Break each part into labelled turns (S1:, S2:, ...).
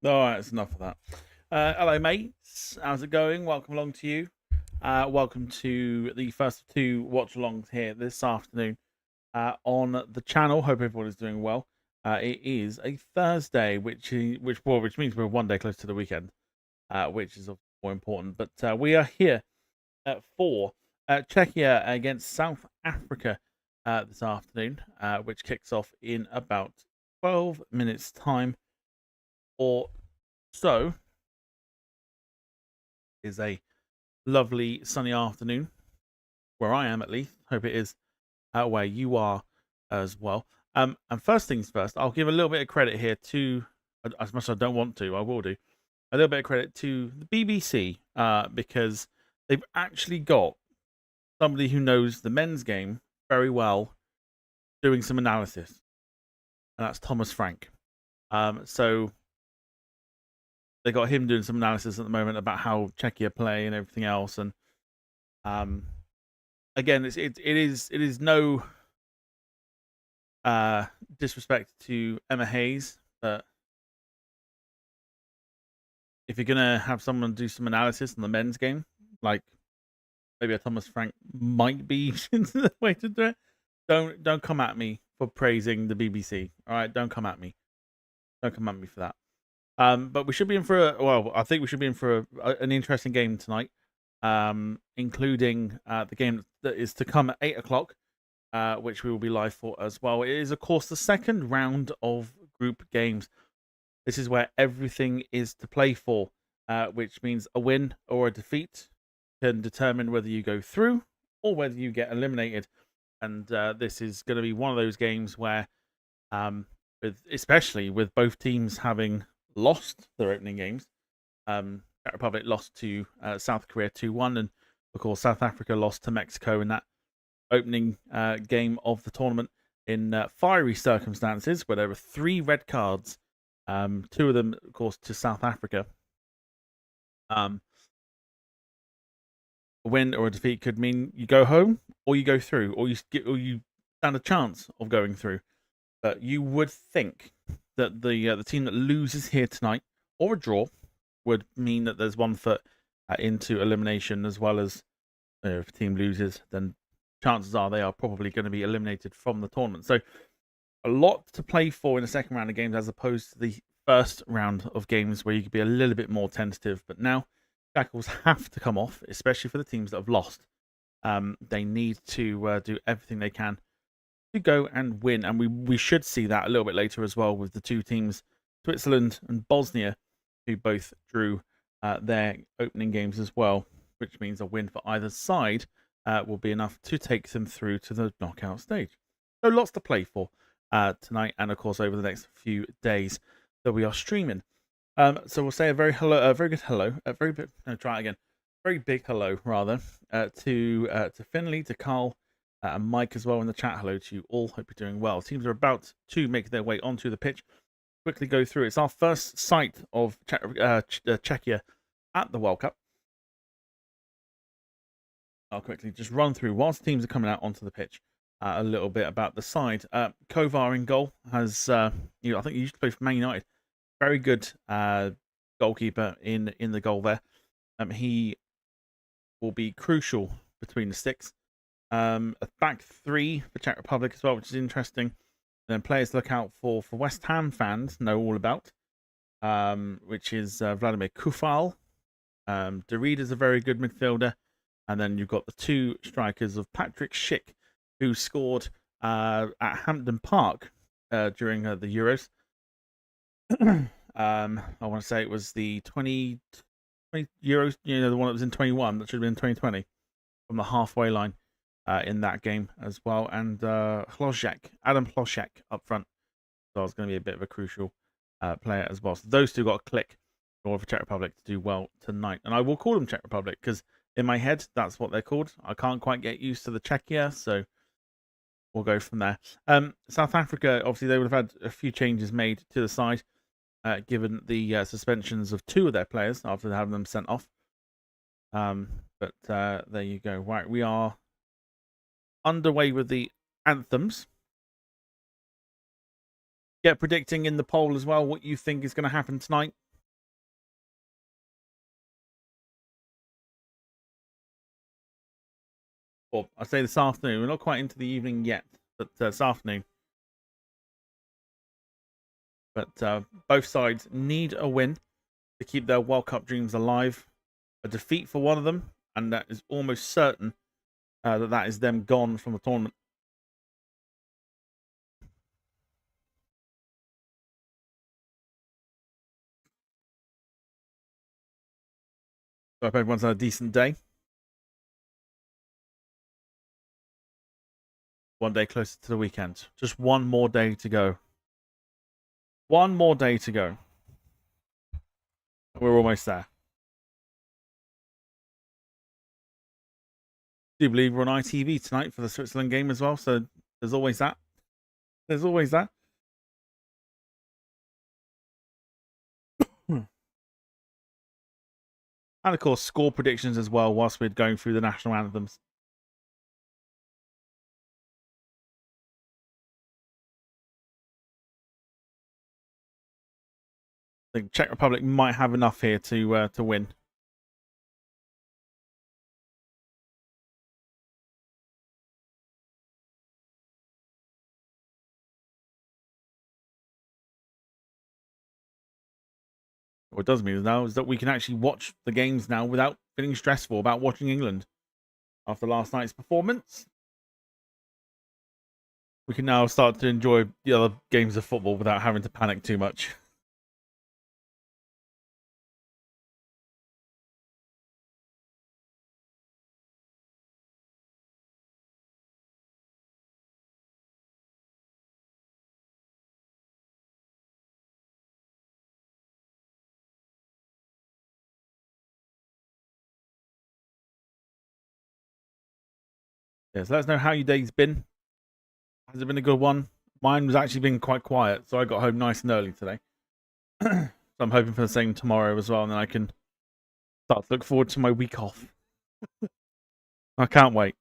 S1: All right, it's enough of that. Hello, mates. How's it going? Welcome along to you. Welcome to the first of two watch alongs here this afternoon on the channel. Hope everyone is doing well. It is a Thursday, which means we're one day close to the weekend, which is more important. But we are here for Czechia against South Africa this afternoon, which kicks off in about 12 minutes' time or so. Is a lovely sunny afternoon where I am, at least. Hope it is where you are as well. And first things first, I'll give a little bit of credit here to, as much as I don't want to, I will do a little bit of credit to the BBC because they've actually got somebody who knows the men's game very well doing some analysis, and that's Thomas Frank. So they got him doing some analysis at the moment about how Czechia play and everything else, and again, it is no disrespect to Emma Hayes, but if you're gonna have someone do some analysis on the men's game, like maybe a Thomas Frank might be the way to do it. Don't come at me for praising the BBC. All right, don't come at me. Don't come at me for that. But we should be in for I think we should be in for an interesting game tonight, including the game that is to come at 8 o'clock, which we will be live for as well. It is, of course, the second round of group games. This is where everything is to play for, which means a win or a defeat can determine whether you go through or whether you get eliminated. And this is going to be one of those games where, especially with both teams having lost their opening games, Czech Republic lost to South Korea 2-1, and of course South Africa lost to Mexico in that opening game of the tournament in fiery circumstances where there were 3 red cards, 2 of them, of course, to South Africa. A win or a defeat could mean you go home or you go through, or you stand a chance of going through. But you would think that the team that loses here tonight or a draw would mean that there's 1 foot into elimination, as well as if a team loses, then chances are they are probably going to be eliminated from the tournament. So a lot to play for in the second round of games, as opposed to the first round of games where you could be a little bit more tentative. But now shackles have to come off, especially for the teams that have lost. They need to do everything they can to go and win, and we should see that a little bit later as well, with the 2 teams, Switzerland and Bosnia, who both drew their opening games as well, which means a win for either side will be enough to take them through to the knockout stage. So lots to play for tonight, and of course over the next few days that we are streaming. So we'll say a very good hello, very big hello rather to Finley, to Carl, and Mike as well in the chat. Hello to you all. Hope you're doing well. Teams are about to make their way onto the pitch. Quickly go through. It's our first sight of Czechia at the World Cup. I'll quickly just run through whilst teams are coming out onto the pitch a little bit about the side. Kovar in goal has, I think he used to play for Man United. Very good goalkeeper in the goal there. He will be crucial between the sticks. A back 3 for Czech Republic as well, which is interesting. And then players to look out for West Ham fans know all about, which is Vladimir Kufal. Derrida is a very good midfielder. And then you've got the 2 strikers of Patrick Schick, who scored at Hampden Park during the Euros. I want to say it was the 20 Euros, the one that was in 21, that should have been 2020, from the halfway line in that game as well. And Adam Hlošek up front. So it's going to be a bit of a crucial player as well. So those 2 got a click in order for Czech Republic to do well tonight. And I will call them Czech Republic because in my head, that's what they're called. I can't quite get used to the Czechia, so we'll go from there. South Africa, obviously, they would have had a few changes made to the side, given the suspensions of 2 of their players after having them sent off. But there you go. Right, we are underway with the anthems. Get predicting in the poll as well what you think is going to happen tonight. Or I say this afternoon. We're not quite into the evening yet, but this afternoon. But both sides need a win to keep their World Cup dreams alive. A defeat for one of them, and that is almost certain that is them gone from the tournament. So I hope everyone's had a decent day. One day closer to the weekend. Just one more day to go. One more day to go. We're almost there. I do believe we're on ITV tonight for the Switzerland game as well, so there's always that. There's always that. And of course, score predictions as well whilst we're going through the national anthems. I think Czech Republic might have enough here to win. What it does mean now is that we can actually watch the games now without feeling stressful about watching England. After last night's performance, we can now start to enjoy the other games of football without having to panic too much. Yeah, so let us know how your day's been. Has it been a good one? Mine was actually been quite quiet, so I got home nice and early today. So I'm hoping for the same tomorrow as well, and then I can start to look forward to my week off. I can't wait.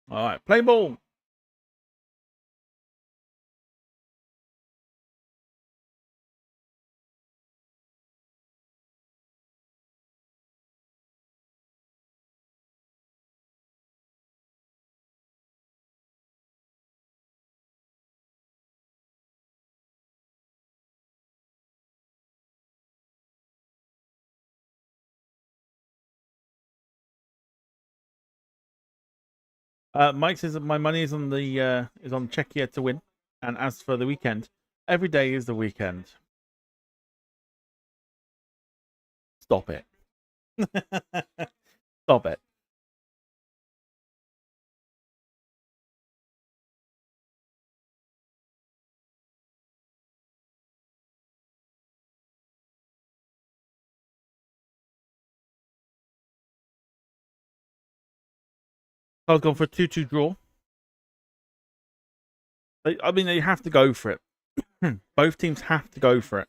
S1: All right, play ball. Mike says that my money is on the is on Czechia to win, and as for the weekend, every day is the weekend. Stop it. Stop it. I was going for a 2-2 draw. I mean, they have to go for it. Both teams have to go for it.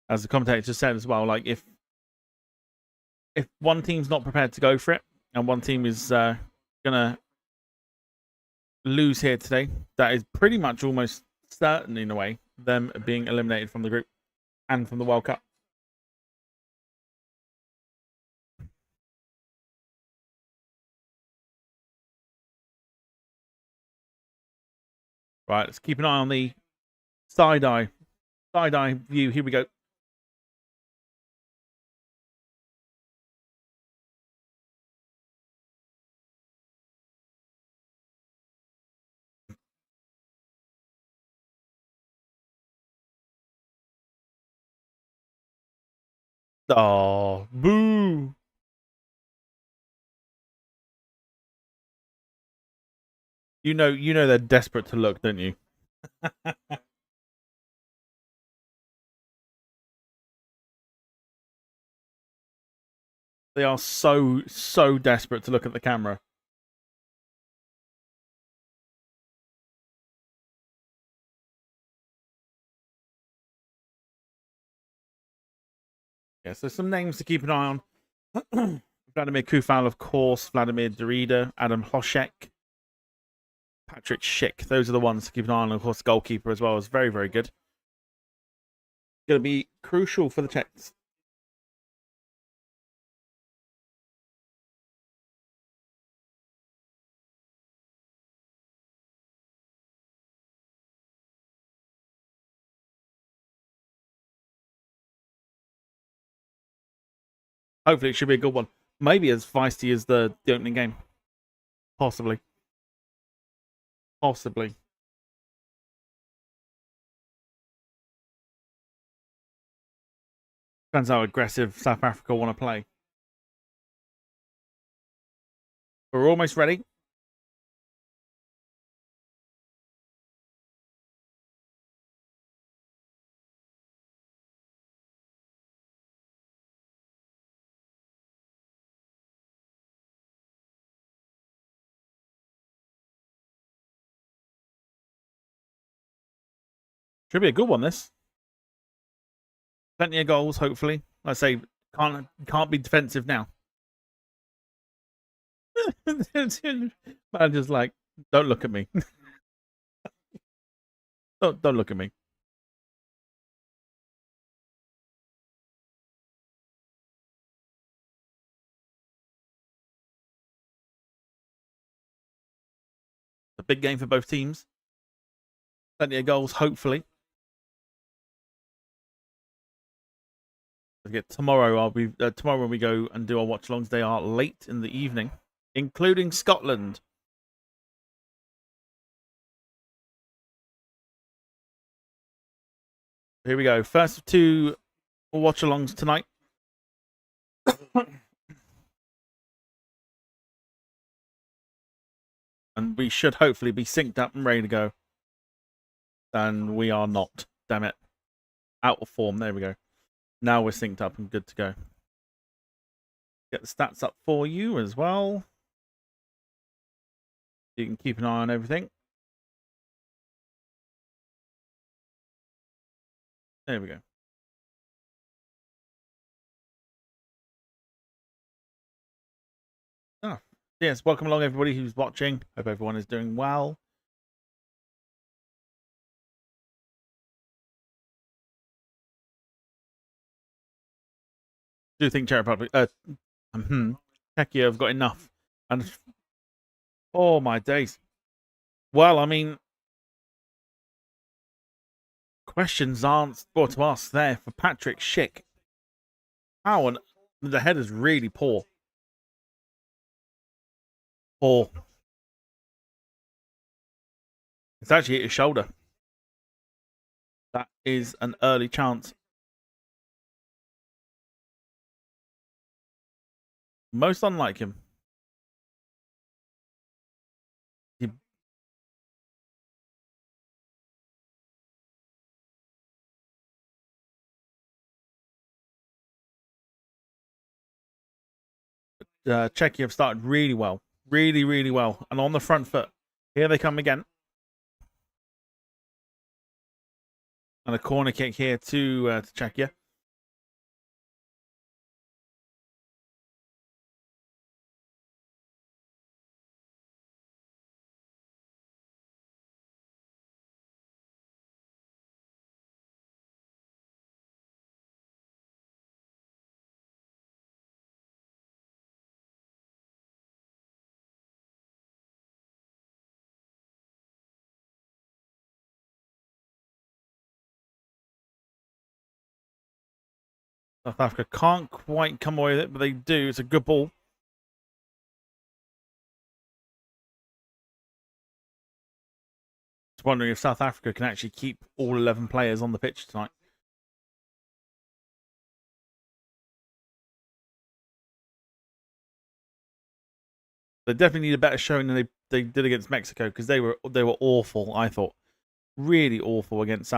S1: As the commentator just said as well, like if one team's not prepared to go for it, and one team is gonna lose here today, that is pretty much almost certain in a way them being eliminated from the group and from the World Cup. Right, let's keep an eye on the side eye view. Here we go. Oh, boo! You know they're desperate to look, don't you? They are so desperate to look at the camera. Yeah, so some names to keep an eye on. Vladimir Kufal, of course, Vladimir Derrida, Adam Hlošek, Patrick Schick. Those are the ones to keep an eye on. Of course, goalkeeper as well is very, very good. Going to be crucial for the Czechs. Hopefully, it should be a good one. Maybe as feisty as the opening game. Possibly. Possibly. Depends how aggressive South Africa want to play. We're almost ready. Should be a good one, this. Plenty of goals, hopefully. Like I say, can't be defensive now. Man, just like, don't look at me. Don't look at me. A big game for both teams. Plenty of goals, hopefully. Tomorrow I'll be tomorrow when we go and do our watch alongs. They are late in the evening, including Scotland. Here we go. First of two watch alongs tonight. And we should hopefully be synced up and ready to go. And we are not. Damn it. Out of form. There we go. Now we're synced up and good to go. Get the stats up for you as well. You can keep an eye on everything. There we go. Oh, yes, welcome along everybody who's watching. Hope everyone is doing well. I do think Czech Republic, Czechia have got enough. And oh my days. Well, I mean, questions aren't brought to us there for Patrick Schick. How and the head is really poor. Poor. It's actually hit his shoulder. That is an early chance. Most unlike him. Czechia have started really well. Really, really well. And on the front foot. Here they come again. And a corner kick here to Czechia. South Africa can't quite come away with it, but they do. It's a good ball. Just wondering if South Africa can actually keep all 11 players on the pitch tonight. They definitely need a better showing than they did against Mexico because they were awful. I thought really awful against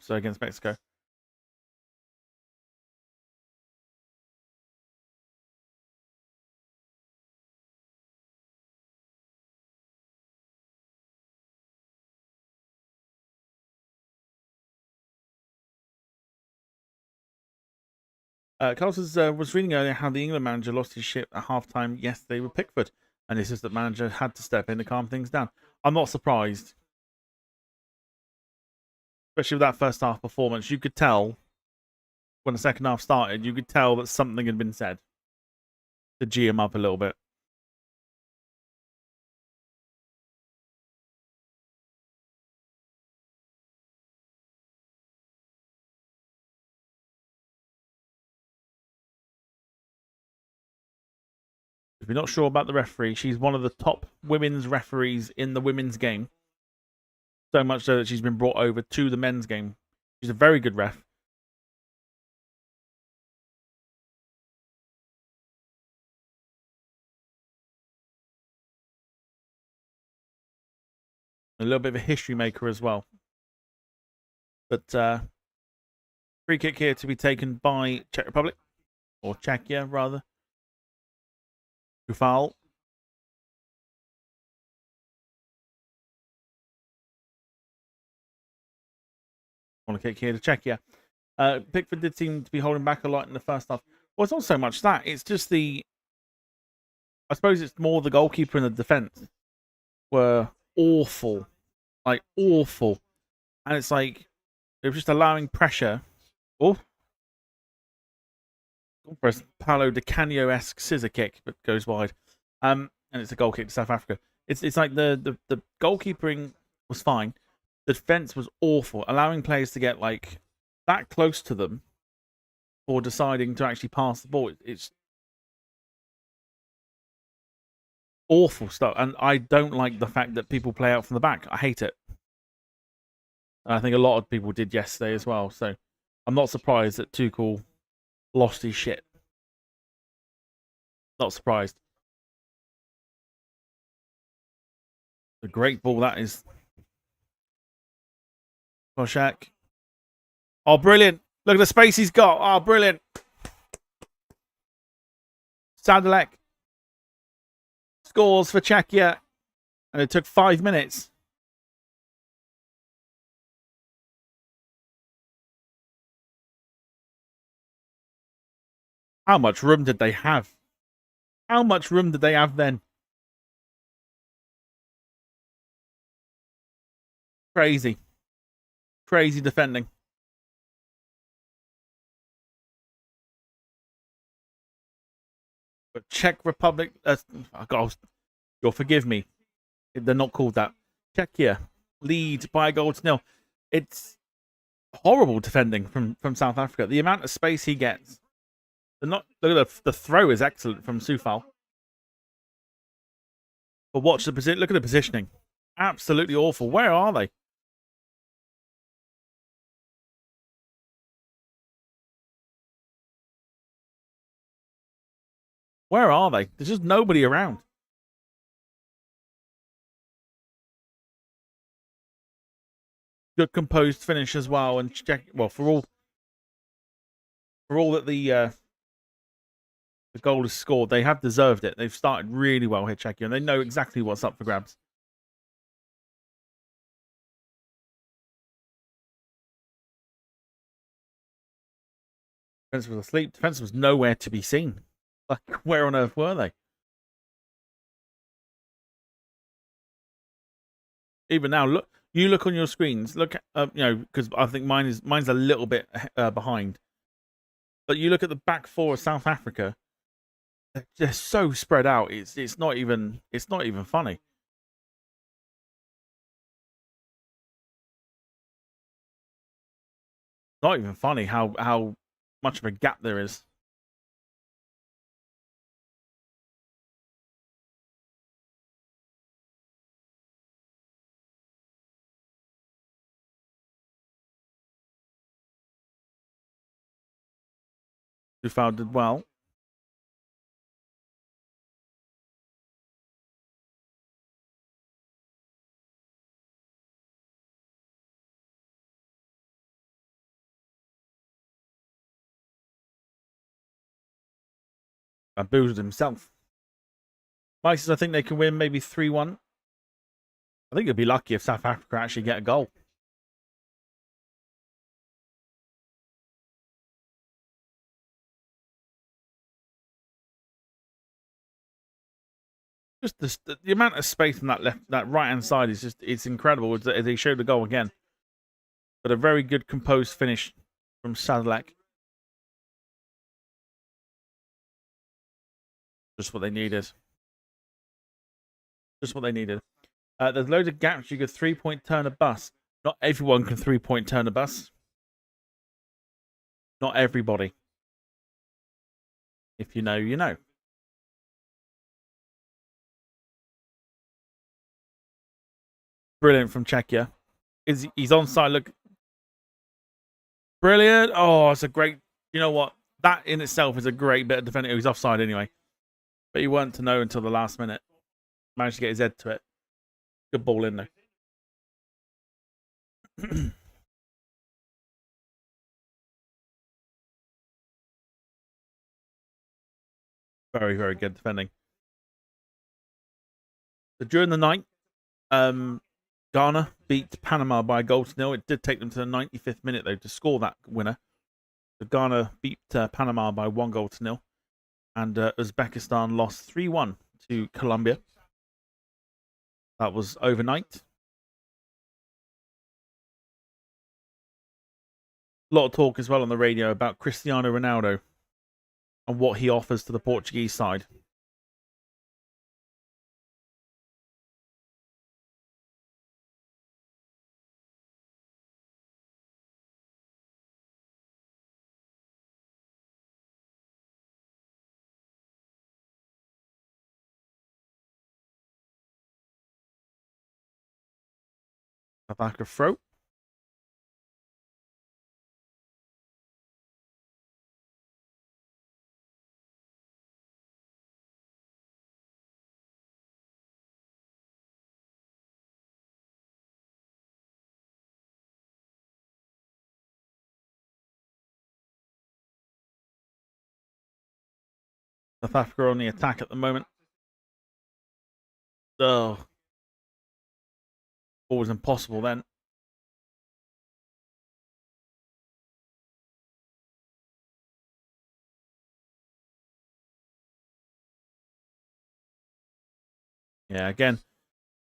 S1: against Mexico. Carlos was reading earlier how the England manager lost his shit at halftime yesterday with Pickford, and the assistant manager had to step in to calm things down. I'm not surprised, especially with that first half performance. You could tell when the second half started, you could tell that something had been said to G him up a little bit. If you're not sure about the referee, she's one of the top women's referees in the women's game. So much so that she's been brought over to the men's game. She's a very good ref. A little bit of a history maker as well. But free kick here to be taken by Czech Republic. Or Czechia, rather. Foul. On a kick here to Czechia. Pickford did seem to be holding back a lot in the first half. Well, it's not so much that. It's just the... I suppose it's more the goalkeeper and the defence were awful. Like, awful. And it's like, they were just allowing pressure. Oh. For a Paolo Di Canio-esque scissor kick, but goes wide. And it's a goal kick to South Africa. It's like the goalkeeping was fine. The defence was awful, allowing players to get like that close to them for deciding to actually pass the ball. It's awful stuff, and I don't like the fact that people play out from the back. I hate it. And I think a lot of people did yesterday as well, so I'm not surprised that Tuchel lost his shit. Not surprised. A great ball that is. Koshak. Oh, brilliant. Look at the space he's got. Oh, brilliant. Sadalek scores for Czechia. And it took 5 minutes. How much room did they have? How much room did they have then? Crazy. Crazy defending. But Czech Republic... God, you'll forgive me. They're not called that. Czechia lead by a goal to 0. It's horrible defending from South Africa. The amount of space he gets. Look at the throw is excellent from Sufal. But watch the position. Look at the positioning. Absolutely awful. Where are they? Where are they? There's just nobody around. Good composed finish as well, and check. Well, for all that the goal is scored, they have deserved it. They've started really well here, Czechia, and they know exactly what's up for grabs. Defense was asleep. Defense was nowhere to be seen. Like, where on earth were they? Even now, look. You look on your screens. Look, because I think mine's a little bit behind. But you look at the back four of South Africa. They're so spread out. It's not even funny. Not even funny how much of a gap there is. Dufal did well. Bamboozled himself. Mike says, I think they can win maybe 3-1. I think it'd be lucky if South Africa actually get a goal. Just the amount of space on that right hand side is it's incredible. They showed the goal again, but a very good composed finish from Sadlak. Just what they needed. Just what they needed. There's loads of gaps. You could 3-point turn a bus. Not everyone can 3-point turn a bus. Not everybody. If you know, you know. Brilliant from Czechia. He's onside. Look. Brilliant. Oh, it's a great... You know what? That in itself is a great bit of defending. He was offside anyway. But he weren't to know until the last minute. Managed to get his head to it. Good ball in there. Very, very good defending. So during the night, Ghana beat Panama by a goal to nil. It did take them to the 95th minute, though, to score that winner. So Ghana beat Panama by 1-0. And Uzbekistan lost 3-1 to Colombia. That was overnight. A lot of talk as well on the radio about Cristiano Ronaldo and what he offers to the Portuguese side. South Africa throw. South Africa on the attack at the moment. Oh. Ball was impossible then. Yeah, again.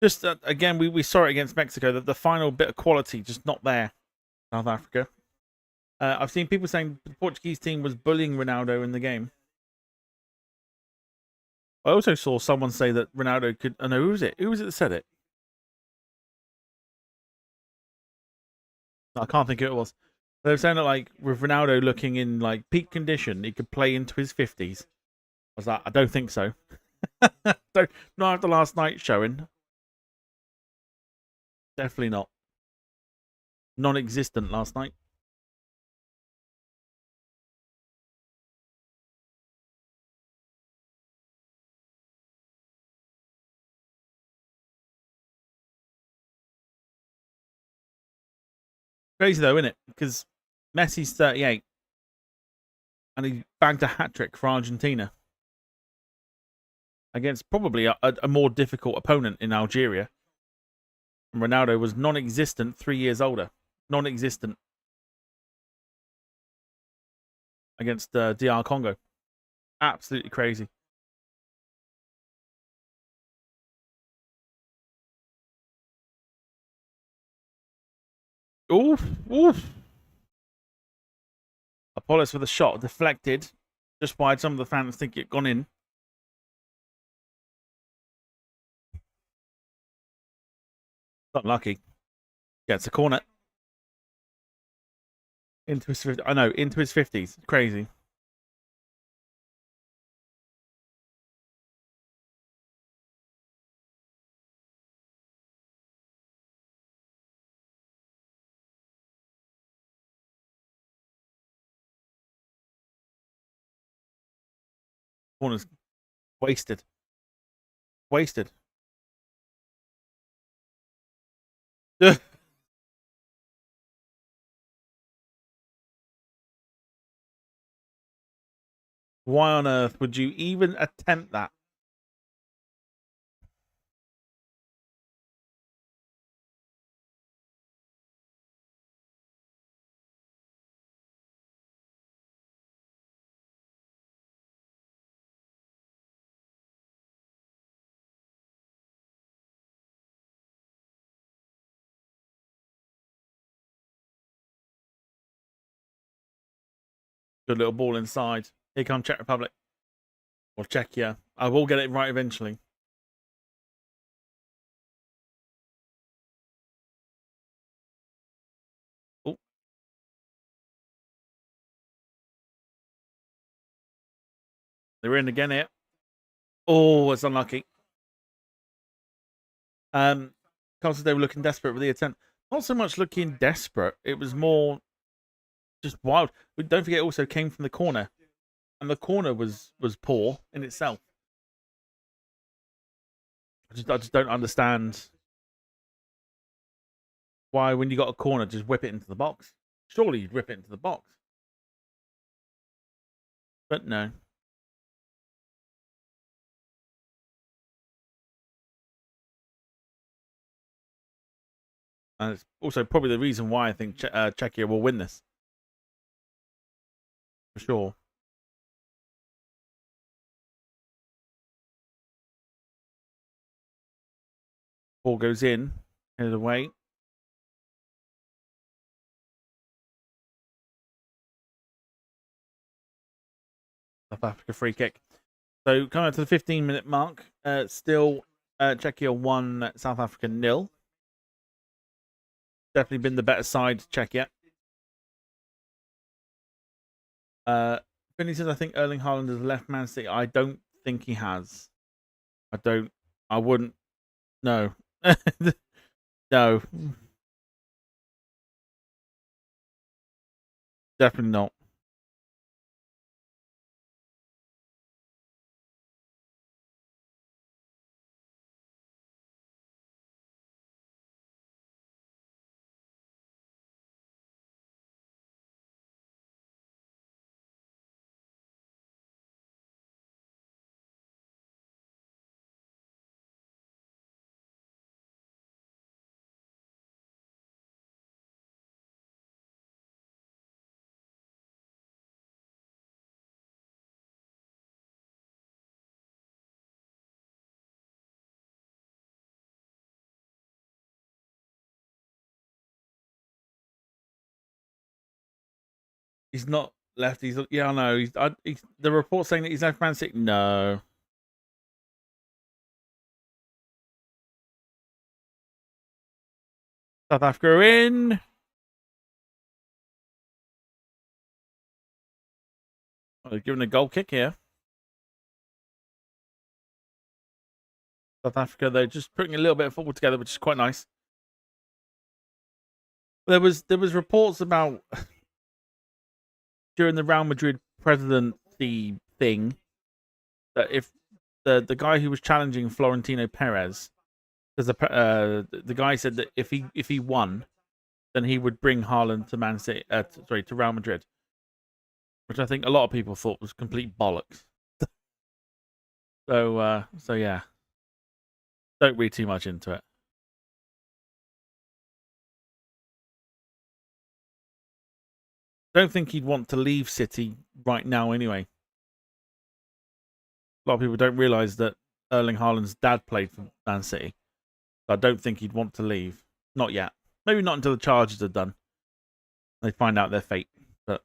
S1: Just, again, we saw it against Mexico. That the final bit of quality just not there. South Africa. I've seen people saying the Portuguese team was bullying Ronaldo in the game. I also saw someone say that Ronaldo could... Oh, no, who was it? Who was it that said it? I can't think who it was. They were saying that, like, with Ronaldo looking in, like, peak condition, he could play into his 50s. I was like, I don't think so. Not after last night's showing. Definitely not. Non-existent last night. Crazy though, isn't it? Because Messi's 38 and he bagged a hat-trick for Argentina against probably a more difficult opponent in Algeria. And Ronaldo was non-existent 3 years older. Non-existent against DR Congo. Absolutely crazy. Oof, oof. Apollos with a shot deflected just wide. Some of the fans think it gone in. Unlucky. Gets a corner. Into his 50s. I know, into his 50s. Crazy. Corner's wasted. Wasted. Why on earth would you even attempt that? Good little ball inside. Here comes Czech Republic. Or Czechia. I will get it right eventually. Oh. They're in again here. Oh, it's unlucky. Because they were looking desperate with the attempt. Not so much looking desperate. It was more just wild. But don't forget, it also came from the corner. And the corner was poor in itself. I just don't understand why, when you got a corner, just whip it into the box. Surely you'd whip it into the box. But no. And it's also probably the reason why I think Czechia will win this. For sure. Ball goes in. Headed away. South Africa free kick. So coming up to the 15-minute mark. Still Czechia 1, South Africa 0. Definitely been the better side, Czechia. Finley says, I think Erling Haaland has left Man City. I don't think he has. I wouldn't. No. No. Definitely not. He's not left. Yeah, I know. The report saying that he's left Man City. No. South Africa are in. Oh, they're giving a goal kick here. South Africa, they're just putting a little bit of football together, which is quite nice. There was reports about during the Real Madrid presidency thing that if the guy who was challenging Florentino Perez, because the guy said that if he won, then he would bring Haaland to Man City. To Real Madrid, which I think a lot of people thought was complete bollocks. So yeah, don't read too much into it. Don't think he'd want to leave City right now anyway. A lot of people don't realise that Erling Haaland's dad played for Man City. So I don't think he'd want to leave. Not yet. Maybe not until the charges are done. They find out their fate. But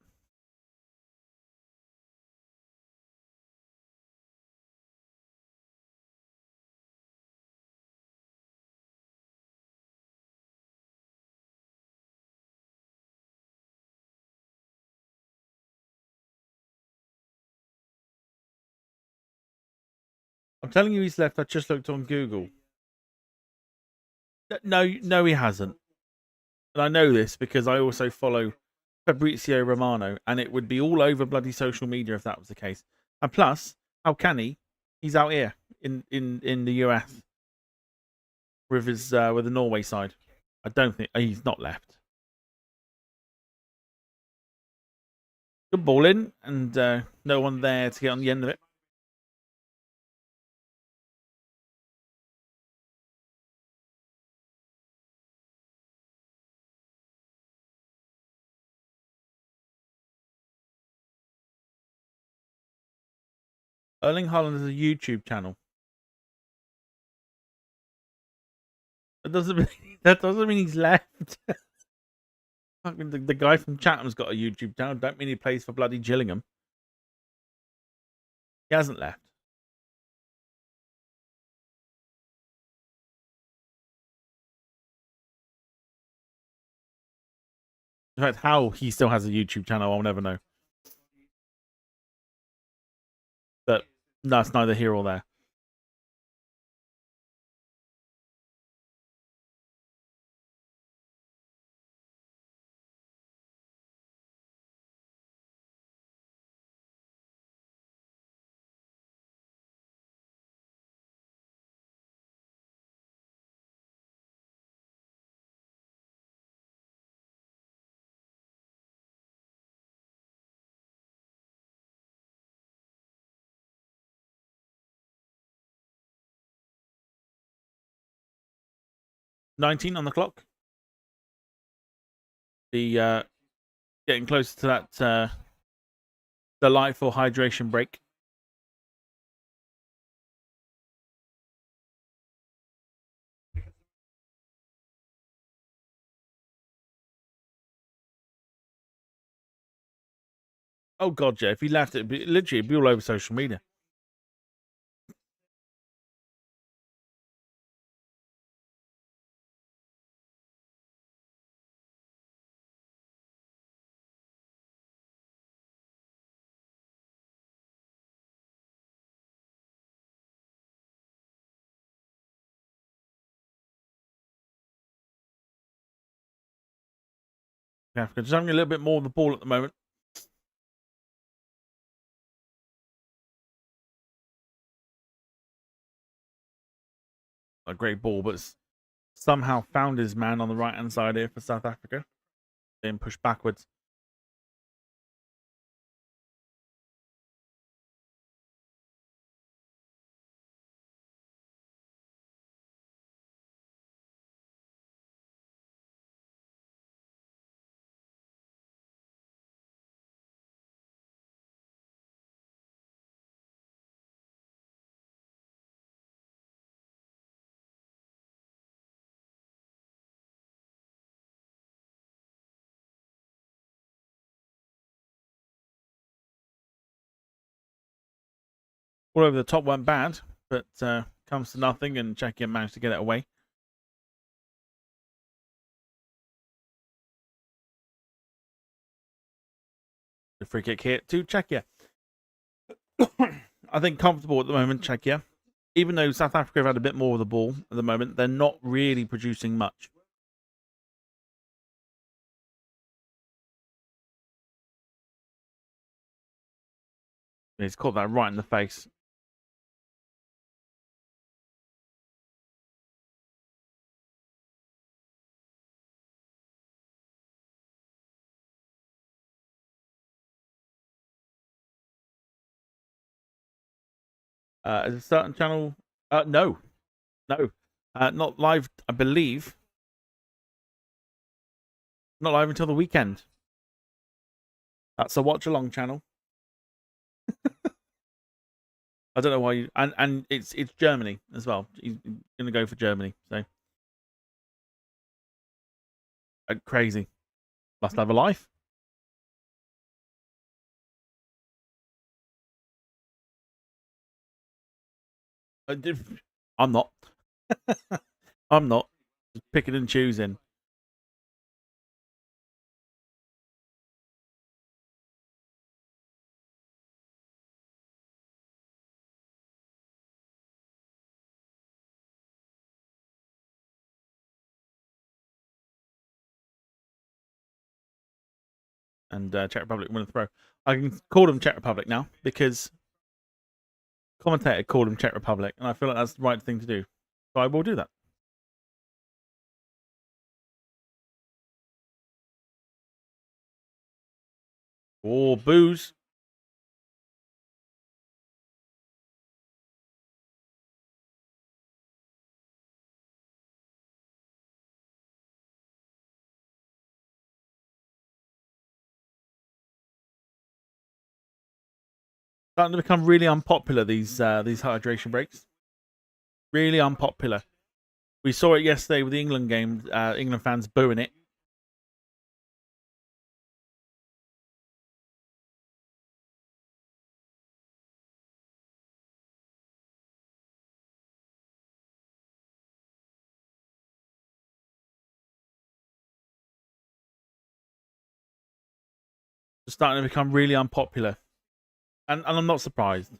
S1: I'm telling you, he's left. I just looked on Google. No, he hasn't. And I know this because I also follow Fabrizio Romano, and it would be all over bloody social media if that was the case. And plus, how can he? He's out here in the US with his with the Norway side. I don't think he's not left. Good ball in, and no one there to get on the end of it. Erling Haaland has a YouTube channel. That doesn't mean he's left. The guy from Chatham's got a YouTube channel. Don't mean he plays for bloody Gillingham. He hasn't left. In fact, how he still has a YouTube channel, I'll never know. But that's neither here or there. $19 on the clock. The getting closer to that delightful hydration break. Oh god, yeah. If he left, it'd be all over social media. Africa just having a little bit more of the ball at the moment. A great ball, but somehow found his man on the right hand side here for South Africa. Being pushed backwards. All over the top weren't bad, but comes to nothing, and Czechia managed to get it away. The free kick here to Czechia. I think comfortable at the moment, Czechia. Even though South Africa have had a bit more of the ball at the moment, they're not really producing much. He's caught that right in the face. Is a certain channel? No. Not live. I believe not live until the weekend. That's a watch along channel. I don't know why you and it's Germany as well. He's gonna go for Germany. So crazy. Must have a life. I'm not. I'm not. Just picking and choosing. And Czech Republic win a throw. I can call them Czech Republic now because commentator called them Czech Republic, and I feel like that's the right thing to do. So I will do that. Oh, booze. Starting to become really unpopular, these hydration breaks. Really unpopular. We saw it yesterday with the England game. England fans booing it. It's starting to become really unpopular. And I'm not surprised.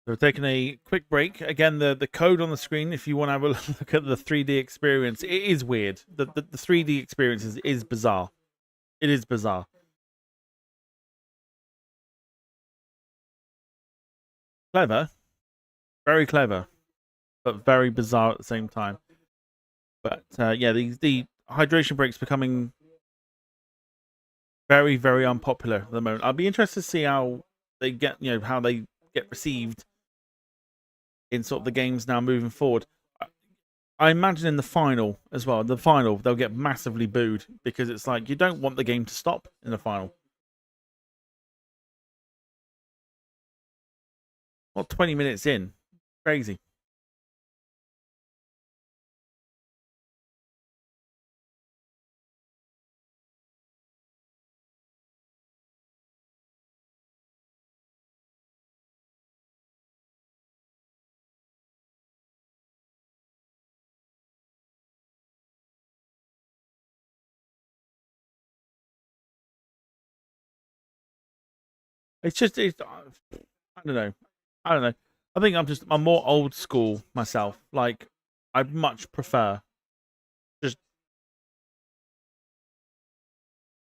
S1: So we're taking a quick break. Again, the code on the screen, if you want to have a look at the 3D experience, it is weird. The 3D experience is bizarre. It is bizarre. Clever. Very clever. But very bizarre at the same time. But yeah, the hydration break's becoming very, very unpopular at the moment. I'll be interested to see how they get, how they get received in sort of the games now moving forward. I imagine in the final as well. The final, they'll get massively booed because it's like you don't want the game to stop in the final. Not 20 minutes in. Crazy. It's just, I don't know. I don't know. I think I'm more old school myself. Like, I'd much prefer just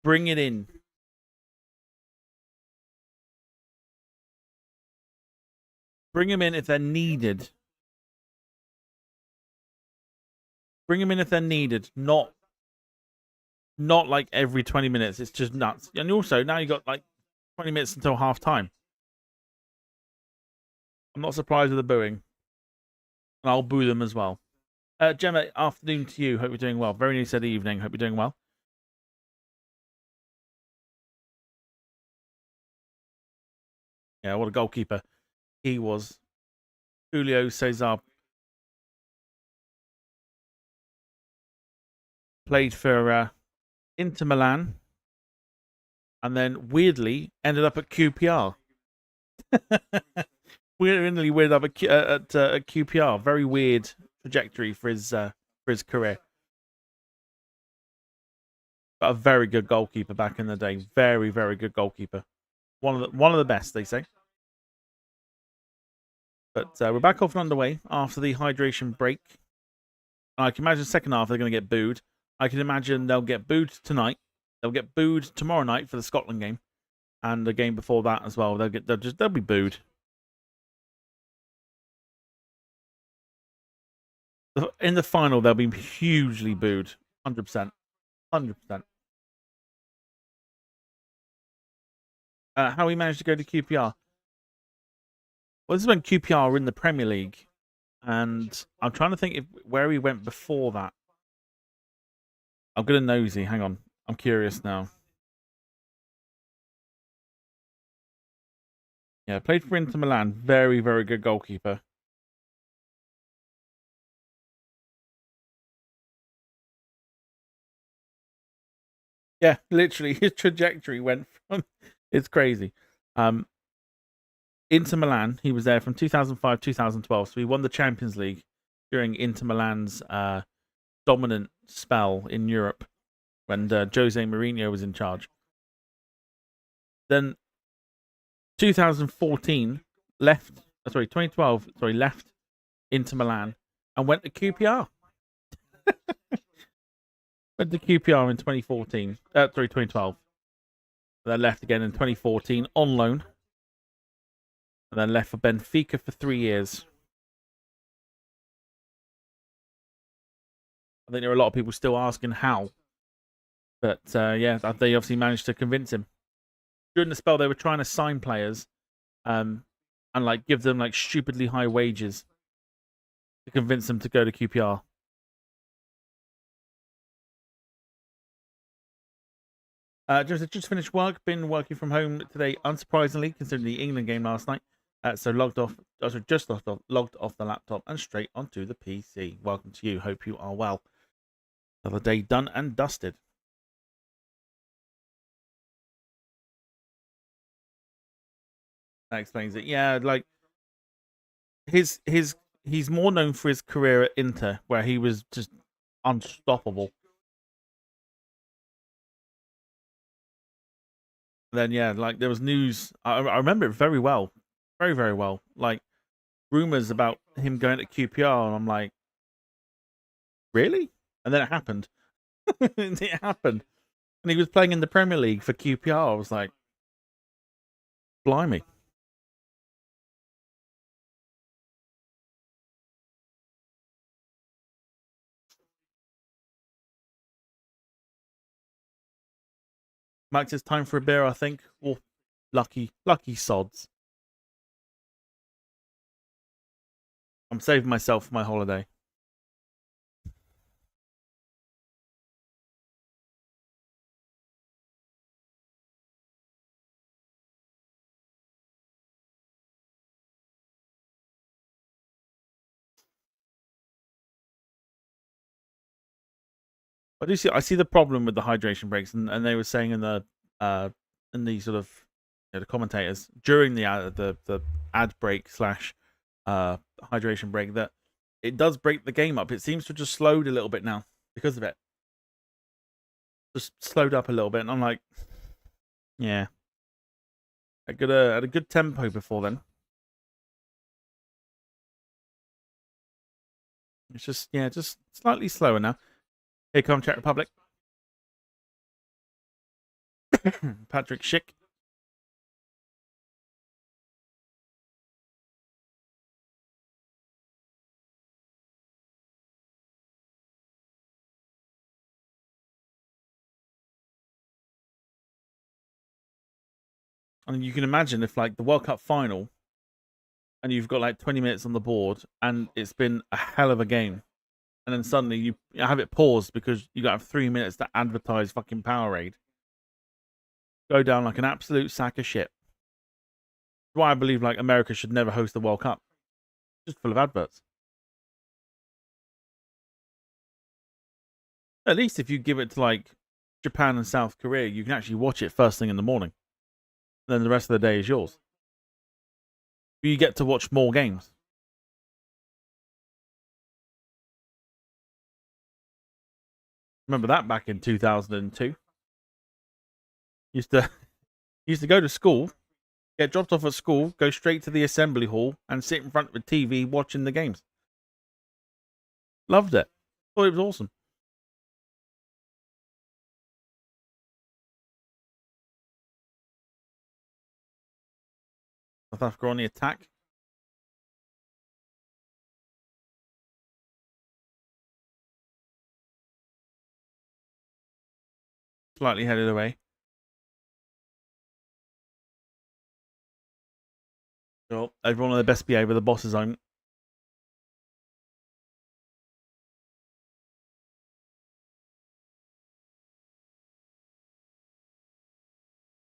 S1: bring it in. Bring them in if they're needed. Bring them in if they're needed. Not like every 20 minutes. It's just nuts. And also, now you got like 20 minutes until half time. I'm not surprised with the booing. And I'll boo them as well. Gemma, afternoon to you. Hope you're doing well. Very said evening. Hope you're doing well. Yeah, what a goalkeeper he was. Julio Cesar played for Inter Milan and then weirdly ended up at QPR. Weirdly ended up at QPR. Very weird trajectory for his career. But a very good goalkeeper back in the day. Very, very good goalkeeper. One of the best, they say. But we're back off and underway after the hydration break. I can imagine second half they're going to get booed. I can imagine they'll get booed tonight. They'll get booed tomorrow night for the Scotland game, and the game before that as well. They'll be booed. In the final, they'll be hugely booed. 100%. 100%. How he managed to go to QPR? Well, this is when QPR were in the Premier League, and I'm trying to think where he went before that. I'm gonna nosy. Hang on, I'm curious now. Yeah, played for Inter Milan. Very, very good goalkeeper. Yeah, literally, his trajectory went from. It's crazy. Inter Milan, he was there from 2005 2012, so he won the Champions League during Inter Milan's dominant spell in Europe when Jose Mourinho was in charge. Then 2014 left. 2012. Left Inter Milan and went to QPR. Went to QPR in 2014. 2012. Then left again in 2014 on loan. And then left for Benfica for 3 years. I think there are a lot of people still asking how. But yeah, they obviously managed to convince him. During the spell, they were trying to sign players and like give them like stupidly high wages to convince them to go to QPR. Just finished work. Been working from home today, unsurprisingly, considering the England game last night. So logged off. Logged off the laptop and straight onto the PC. Welcome to you. Hope you are well. Another day done and dusted. That explains it. Yeah, like his he's more known for his career at Inter, where he was just unstoppable. Then yeah, like there was news. I remember it very well, very very well. Like rumors about him going to QPR, and I'm like, really? And then it happened. It happened, and he was playing in the Premier League for QPR. I was like, blimey. Max, it's time for a beer, I think. Oh, lucky sods. I'm saving myself for my holiday. I see the problem with the hydration breaks, and they were saying uh in the sort of the commentators during the ad break slash hydration break that it does break the game up. It seems to have just slowed a little bit now because of it. Just slowed up a little bit, and I'm like, yeah, at a good tempo before then. It's just slightly slower now. Here come Czech Republic. Patrick Schick. I mean, you can imagine if like the World Cup final and you've got like 20 minutes on the board and it's been a hell of a game, and then suddenly you have it paused because you got to have 3 minutes to advertise fucking Powerade. Go down like an absolute sack of shit. That's why I believe like America should never host the World Cup. Just full of adverts. At least if you give it to like Japan and South Korea, you can actually watch it first thing in the morning. Then the rest of the day is yours. You get to watch more games. Remember that back in 2002? Used to used to go to school, get dropped off at school, go straight to the assembly hall, and sit in front of the TV watching the games. Loved it. Thought it was awesome. South Africa on the attack. Slightly headed away. So everyone on their best behavior. The boss is on.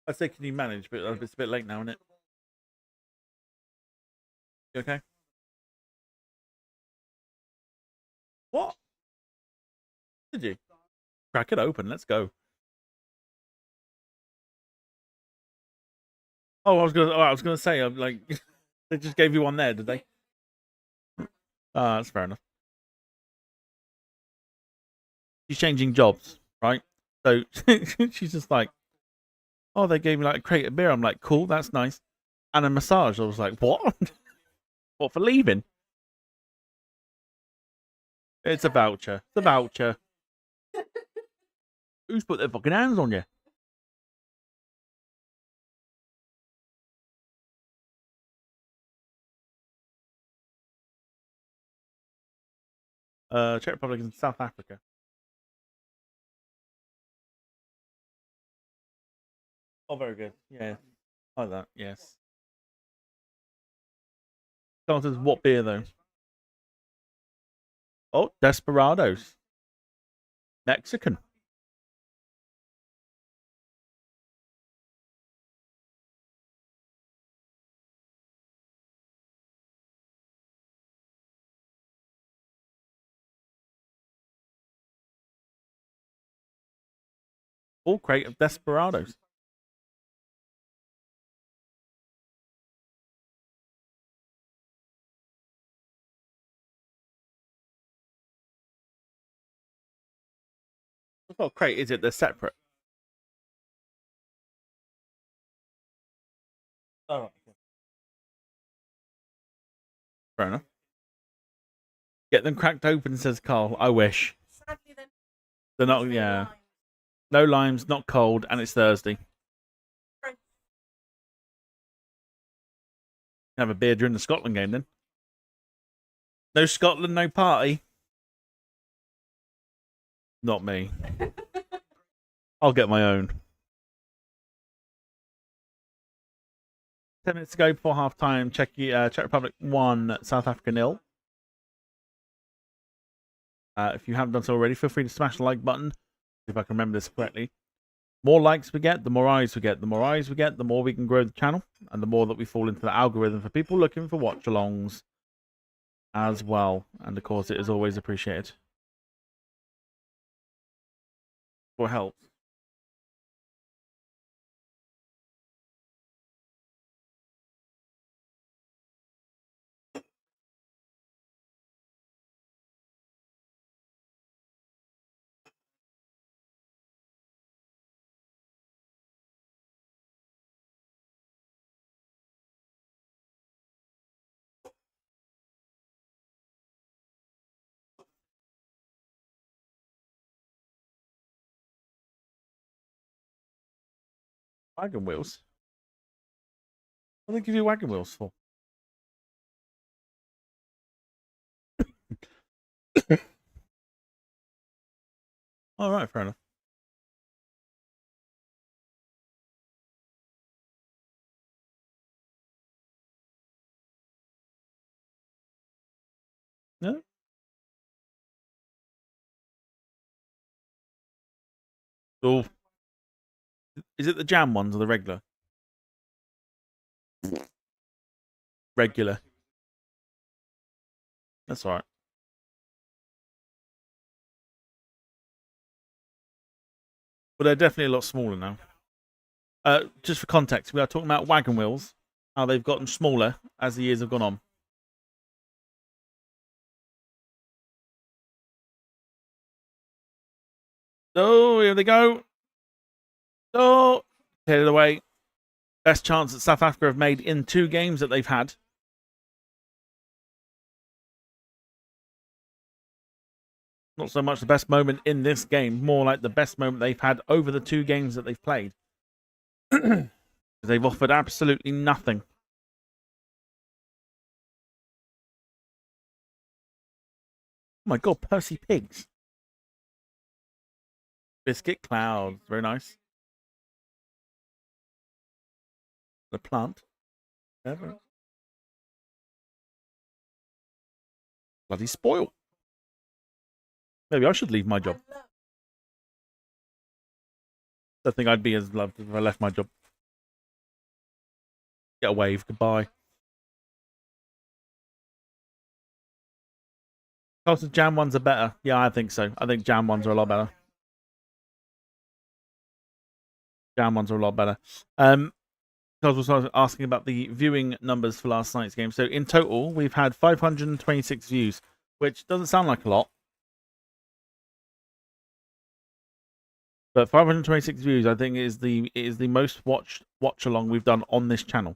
S1: I say, can you manage? But it's a bit late now, isn't it? You okay? What did you crack it open? Let's go. I was gonna say, I'm like, they just gave you one there, did they? That's fair enough. She's changing jobs, right? So she's just like, oh, they gave me like a crate of beer. I'm like, cool, that's nice. And a massage. I was like, what? What for leaving? It's a voucher. It's a voucher. Who's put their fucking hands on you? Czech Republic and South Africa. Oh, very good. Yeah, I like that. Yes. Starters, what beer though? Oh, Desperados. Mexican. Full crate of Desperados. not crate, is it? They're separate. Oh. Fair enough. Get them cracked open, says Carl. I wish.
S2: Sadly,
S1: they're not. Yeah. No limes, not cold, and it's Thursday. Have a beer during the Scotland game then. No Scotland, no party. Not me. I'll get my own. 10 minutes to go before half time. Czech Republic 1, South Africa 0. If you haven't done so already, feel free to smash the like button. If I can remember this correctly. More likes we get, the more eyes we get. The more eyes we get, the more we can grow the channel. And the more that we fall into the algorithm for people looking for watch-alongs as well. And of course, it is always appreciated. For help. Wagon wheels? What do they give you wagon wheels for? All right, fair enough. Yeah. Oh. Is it the jam ones or the regular? Regular. That's all right. But they're definitely a lot smaller now. Just for context, we are talking about wagon wheels, how they've gotten smaller as the years have gone on. Oh, here they go. Oh, hit it away. Best chance that South Africa have made in 2 games that they've had. Not so much the best moment in this game, more like the best moment they've had over the 2 games that they've played. They've offered absolutely nothing. Oh my god, Percy Pigs. Biscuit clouds, very nice. The plant. Ever. Bloody spoil. Maybe I should leave my job. I think I'd be as loved if I left my job. Get a wave. Goodbye. Also, jam ones are better. Yeah, I think so. I think jam ones are a lot better. Jam ones are a lot better. I was asking about the viewing numbers for last night's game. So in total, we've had 526 views, which doesn't sound like a lot. But 526 views, I think, is the most watched watch along we've done on this channel.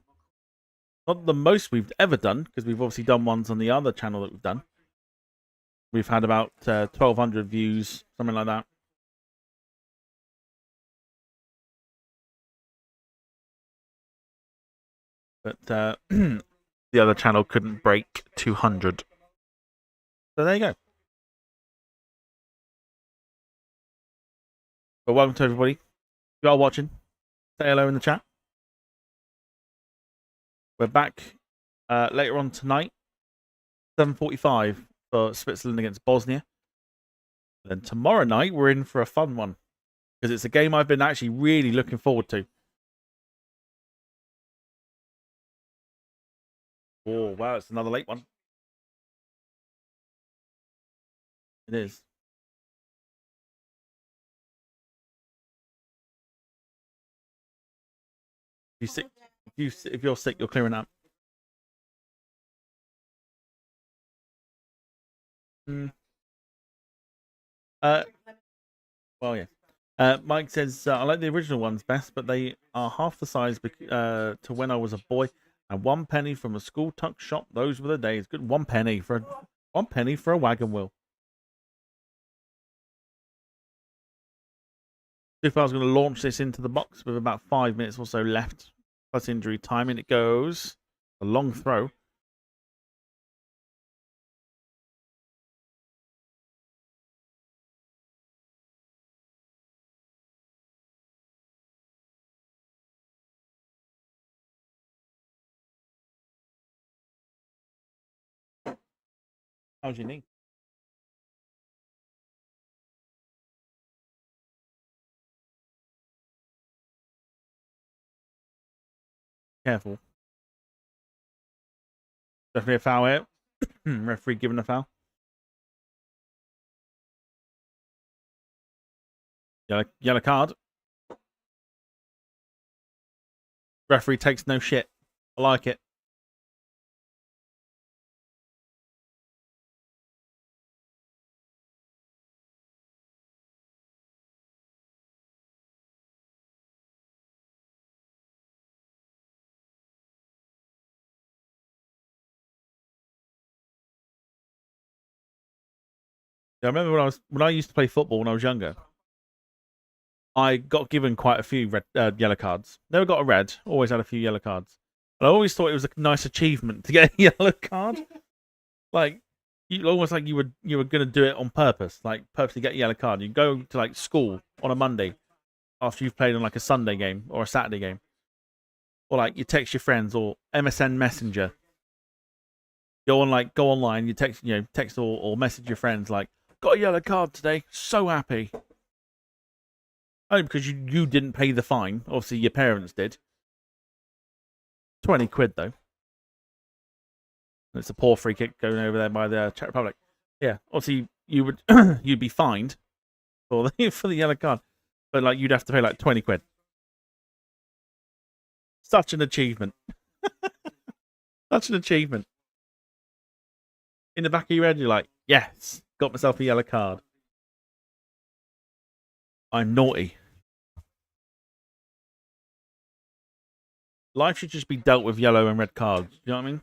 S1: Not the most we've ever done, because we've obviously done ones on the other channel that we've done. We've had about 1,200 views, something like that. But the other channel couldn't break 200. So there you go. But welcome to everybody. If you are watching, say hello in the chat. We're back later on tonight, 7:45 for Switzerland against Bosnia. Then tomorrow night, we're in for a fun one, because it's a game I've been actually really looking forward to. Oh, wow, it's another late one. It is. If you're sick, you're clearing up. Well, yeah. Mike says, I like the original ones best, but they are half the size to when I was a boy. And 1 penny from a school tuck shop. Those were the days. Good 1 penny for a wagon wheel. If I was going to launch this into the box with about 5 minutes or so left, plus injury time, and it goes. A long throw. How's your knee? Careful. Definitely a foul here. Referee giving a foul. Yellow card. Referee takes no shit. I like it. Yeah, I remember when I used to play football when I was younger. I got given quite a few yellow cards. Never got a red. Always had a few yellow cards. And I always thought it was a nice achievement to get a yellow card. Like almost like you were gonna do it on purpose, like purposely get a yellow card. You go to like school on a Monday after you've played on like a Sunday game or a Saturday game, or like you text your friends or MSN Messenger. Go online. You text or message your friends like, got a yellow card today. So happy. Only because you didn't pay the fine. Obviously, your parents did. 20 quid, though. It's a poor free kick going over there by the Czech Republic. Yeah, obviously, you'd be fined for the yellow card. But, like, you'd have to pay, like, 20 quid. Such an achievement. Such an achievement. In the back of your head, you're like, yes, got myself a yellow card. I'm naughty. Life should just be dealt with yellow and red cards. You know what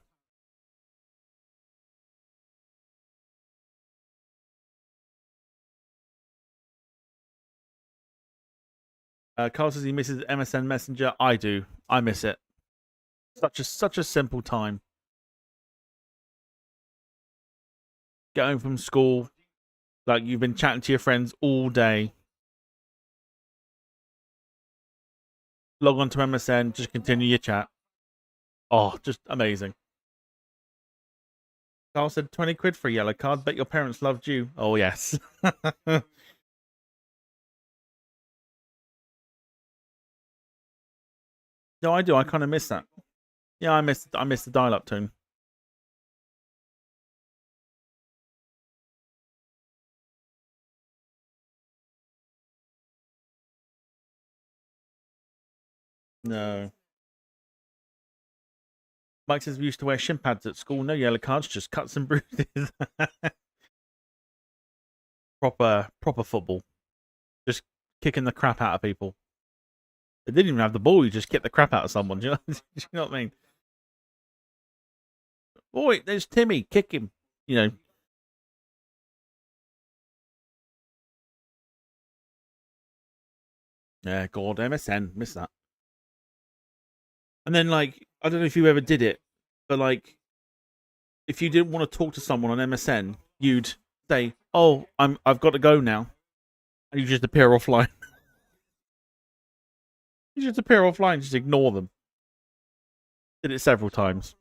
S1: I mean? Carl says he misses MSN Messenger. I do. I miss it. Such a simple time. Get home from school, like you've been chatting to your friends all day. Log on to MSN, just continue your chat. Oh, just amazing. Carl said 20 quid for a yellow card. Bet your parents loved you. Oh, yes. No, I do. I kind of miss that. Yeah, I miss the dial-up tone. No. Mike says we used to wear shin pads at school. No yellow cards, just cuts and bruises. proper football. Just kicking the crap out of people. They didn't even have the ball. You just kick the crap out of someone. Do you know, do you know what I mean? Boy, there's Timmy. Kick him. You know. Yeah, God, MSN. Miss that. And then, like, I don't know if you ever did it, but, like, if you didn't want to talk to someone on MSN, you'd say, oh, I've got to go now. And you just appear offline. You just appear offline, just ignore them. Did it several times.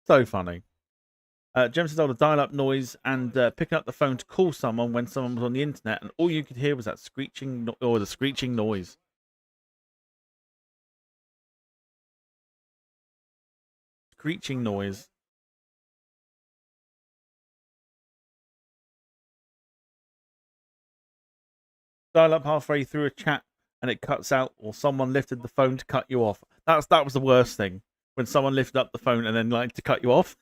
S1: So funny. Jem says, the dial-up noise and picking up the phone to call someone when someone was on the internet, and all you could hear was that screeching or the screeching noise. Screeching noise. Dial up halfway through a chat and it cuts out, or someone lifted the phone to cut you off. That was the worst thing. When someone lifted up the phone and then like to cut you off.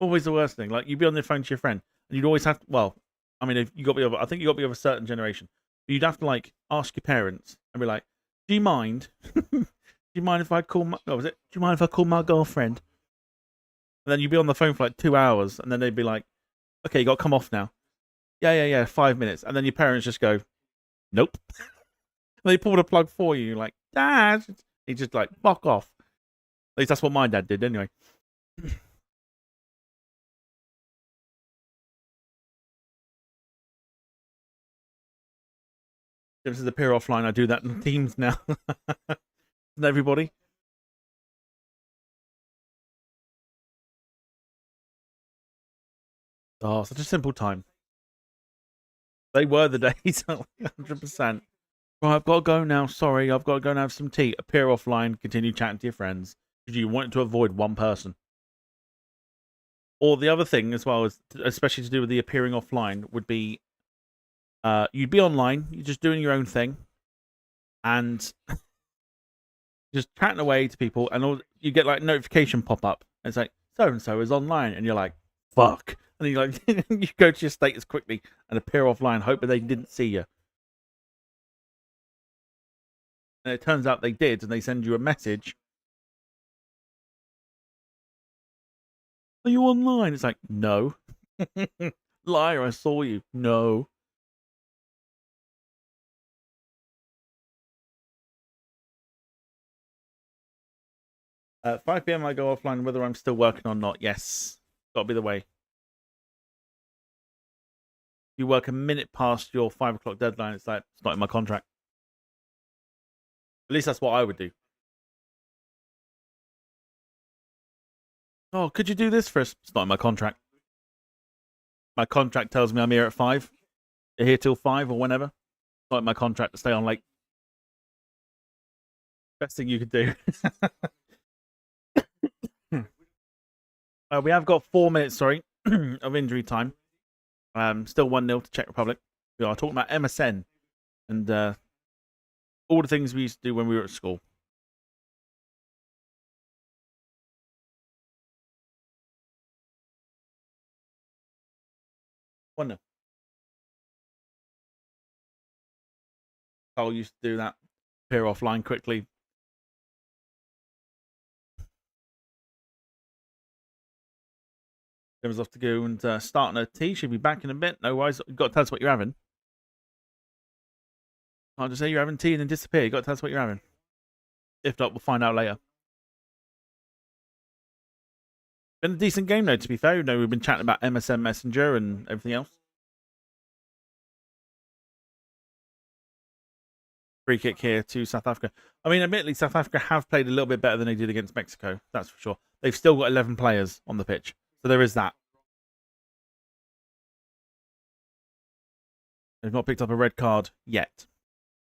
S1: Always the worst thing. Like you'd be on the phone to your friend and you'd always have to, well, I mean, if you got to be of, I think you got to be of a certain generation. You'd have to like ask your parents and be like, "Do you mind? Do you mind if I call my? What was it? Do you mind if I call my girlfriend?" And then you'd be on the phone for like 2 hours, and then they'd be like, "Okay, you got to come off now." Yeah. 5 minutes, and then your parents just go, "Nope." And they pull the plug for you. You're like, "Dad," he just like, "Fuck off." At least that's what my dad did, anyway. This is a peer offline. I do that in Teams now. And everybody. Oh, such a simple time. They were the days, 100%. Right, I've got to go now. Sorry, I've got to go and have some tea. Appear offline, continue chatting to your friends because you want to avoid one person. Or the other thing, as well as, especially to do with the appearing offline, would be you'd be online, you're just doing your own thing, and just chatting away to people, and you get like notification pop up. And it's like so and so is online, and you're like, fuck, and you like you go to your status quickly and appear offline, hoping they didn't see you. And it turns out they did, and they send you a message. Are you online? It's like, no. Liar, I saw you. No. 5 p.m. I go offline whether I'm still working or not. Yes. Gotta be the way. You work a minute past your 5 o'clock deadline, it's like, it's not in my contract. At least that's what I would do. Oh, could you do this for us? It's not in my contract. My contract tells me I'm here at 5. You're here till 5 or whenever. It's not in my contract to stay on late. Best thing you could do. We have got 4 minutes, sorry, of injury time. Still 1-0 to Czech Republic. We are talking about MSN and all the things we used to do when we were at school. One. Carl used to do that. Appear offline quickly. Gemma's off to go and start her tea. She'll be back in a bit. No worries. You've got to tell us what you're having. Can't just say you're having tea and then disappear. You've got to tell us what you're having. If not, we'll find out later. Been a decent game, though, to be fair. You know, we've been chatting about MSN Messenger and everything else. Free kick here to South Africa. I mean, admittedly, South Africa have played a little bit better than they did against Mexico. That's for sure. They've still got 11 players on the pitch. So there is that. They've not picked up a red card yet.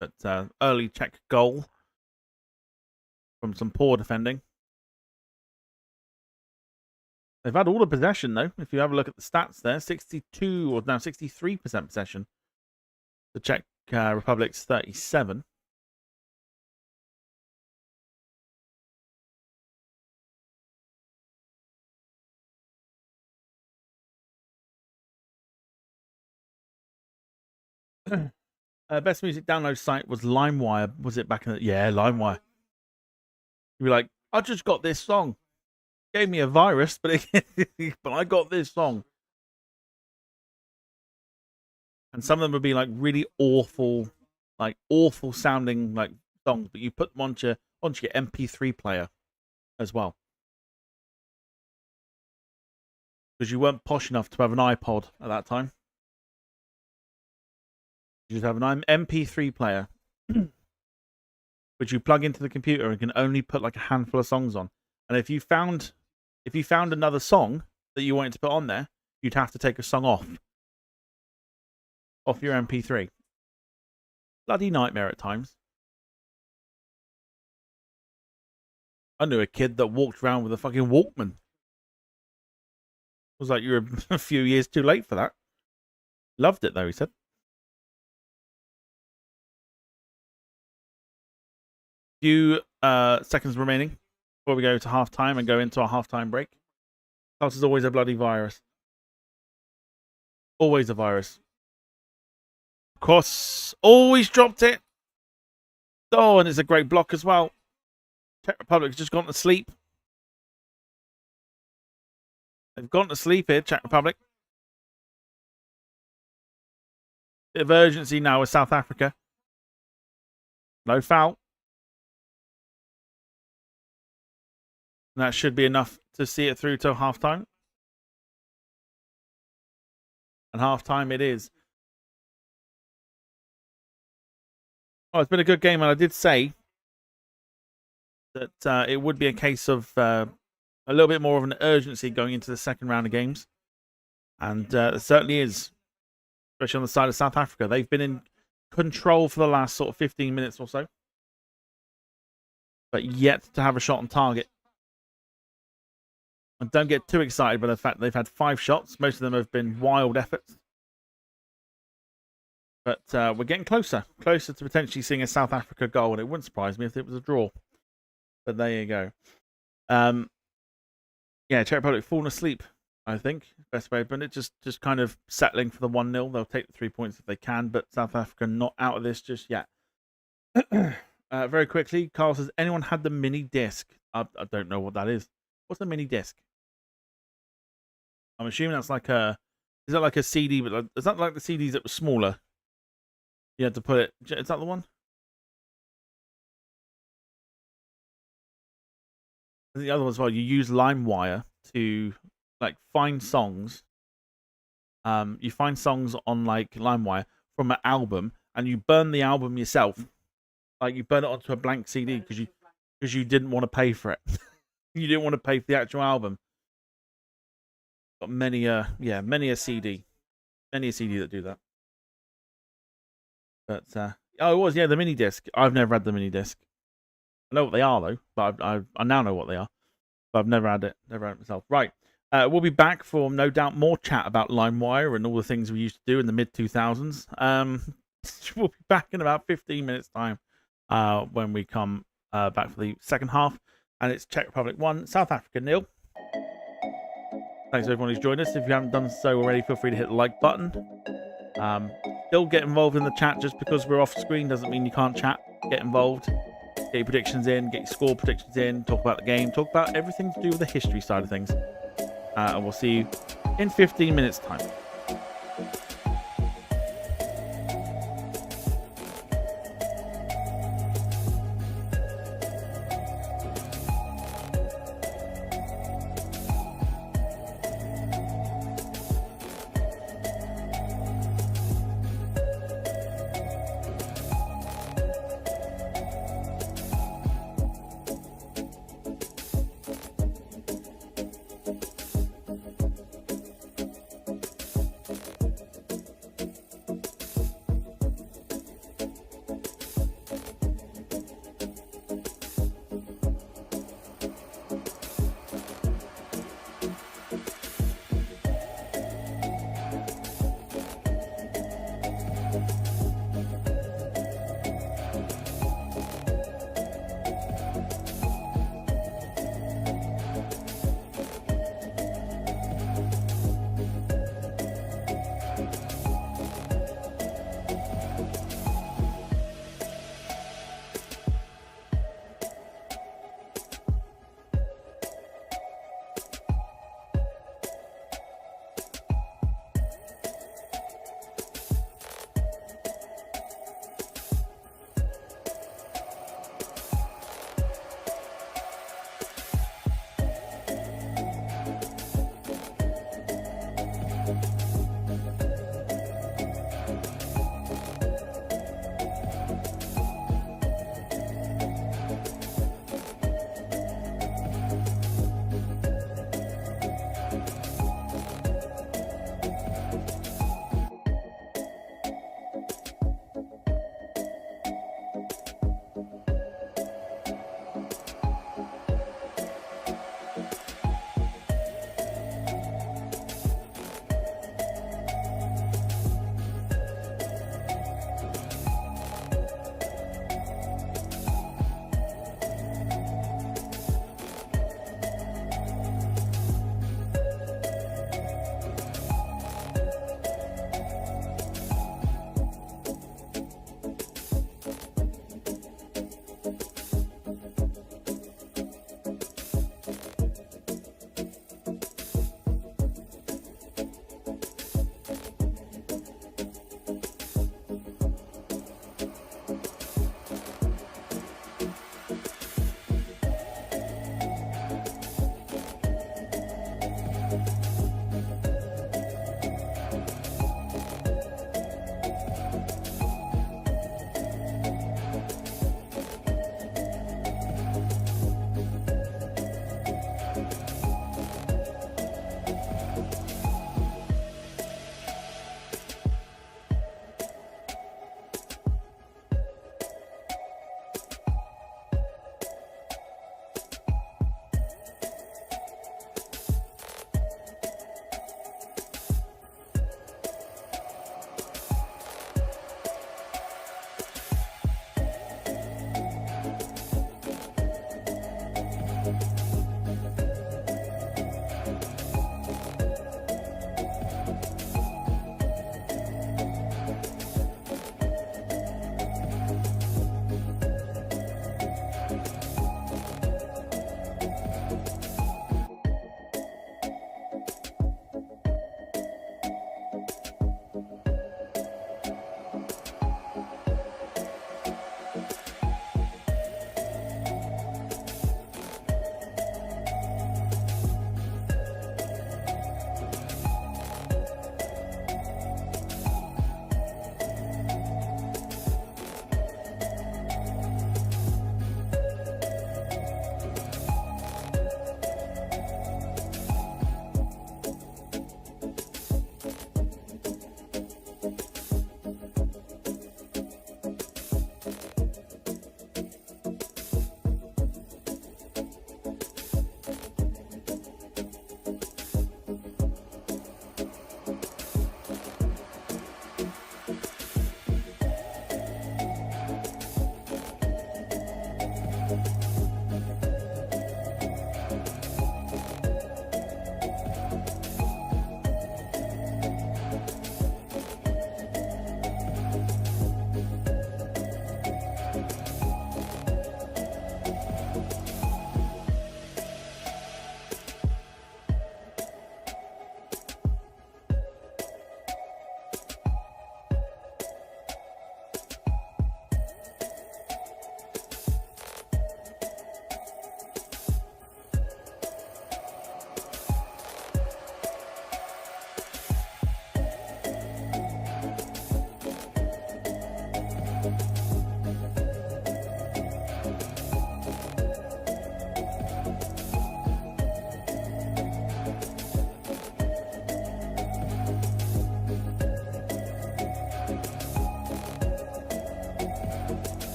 S1: But early Czech goal from some poor defending. They've had all the possession, though. If you have a look at the stats there, 62 or now 63% possession. The Czech Republic's 37. Best music download site was LimeWire. Was it back in the... Yeah, LimeWire. You'd be like, I just got this song. Gave me a virus, but but I got this song. And some of them would be like really awful sounding like songs, but you put them onto your MP3 player as well. Because you weren't posh enough to have an iPod at that time. You just have an MP3 player, which you plug into the computer and can only put like a handful of songs on. And if you found another song that you wanted to put on there, you'd have to take a song off your MP3. Bloody nightmare at times. I knew a kid that walked around with a fucking Walkman. It was like you were a few years too late for that. Loved it though, he said. Few seconds remaining before we go to half time and go into our half time break. House is always a bloody virus. Always a virus. course. Always dropped it. Oh, and it's a great block as well. Czech Republic's just gone to sleep. They've gone to sleep here, Czech Republic. Bit of urgency now with South Africa. No foul. And that should be enough to see it through till halftime. And halftime it is. Oh, it's been a good game, and I did say that it would be a case of a little bit more of an urgency going into the second round of games. And it certainly is, especially on the side of South Africa. They've been in control for the last sort of 15 minutes or so, but yet to have a shot on target. And don't get too excited by the fact they've had 5 shots. Most of them have been wild efforts. But we're getting closer to potentially seeing a South Africa goal, and it wouldn't surprise me if it was a draw. But there you go. Yeah, Czech Republic falling asleep, I think. Best way, but it just kind of settling for the 1-0. They'll take the 3 points if they can, but South Africa not out of this just yet. Very quickly, Carl says, anyone had the mini disc? I don't know what that is. What's a mini disc? I'm assuming that's like a... Is that like a CD? But is that like the CDs that were smaller? You had to put it... Is that the one? The other one as well, you use LimeWire to like find songs. You find songs on like LimeWire from an album, and you burn the album yourself. Like you burn it onto a blank CD because you didn't want to pay for it. You didn't want to pay for the actual album. Got many a CD that do that. But oh, it was the mini disc. I've never had the mini disc. I know what they are though, but I now know what they are. But I've never had it myself. Right, we'll be back for no doubt more chat about LimeWire and all the things we used to do in the mid 2000s. We'll be back in about 15 minutes time when we come back for the second half, and it's Czech Republic 1, South Africa 0. Thanks to everyone who's joined us. If you haven't done so already, feel free to hit the like button. Still get involved in the chat. Just because we're off screen doesn't mean you can't chat. Get involved. Get your predictions in. Get your score predictions in. Talk about the game. Talk about everything to do with the history side of things. And we'll see you in 15 minutes time.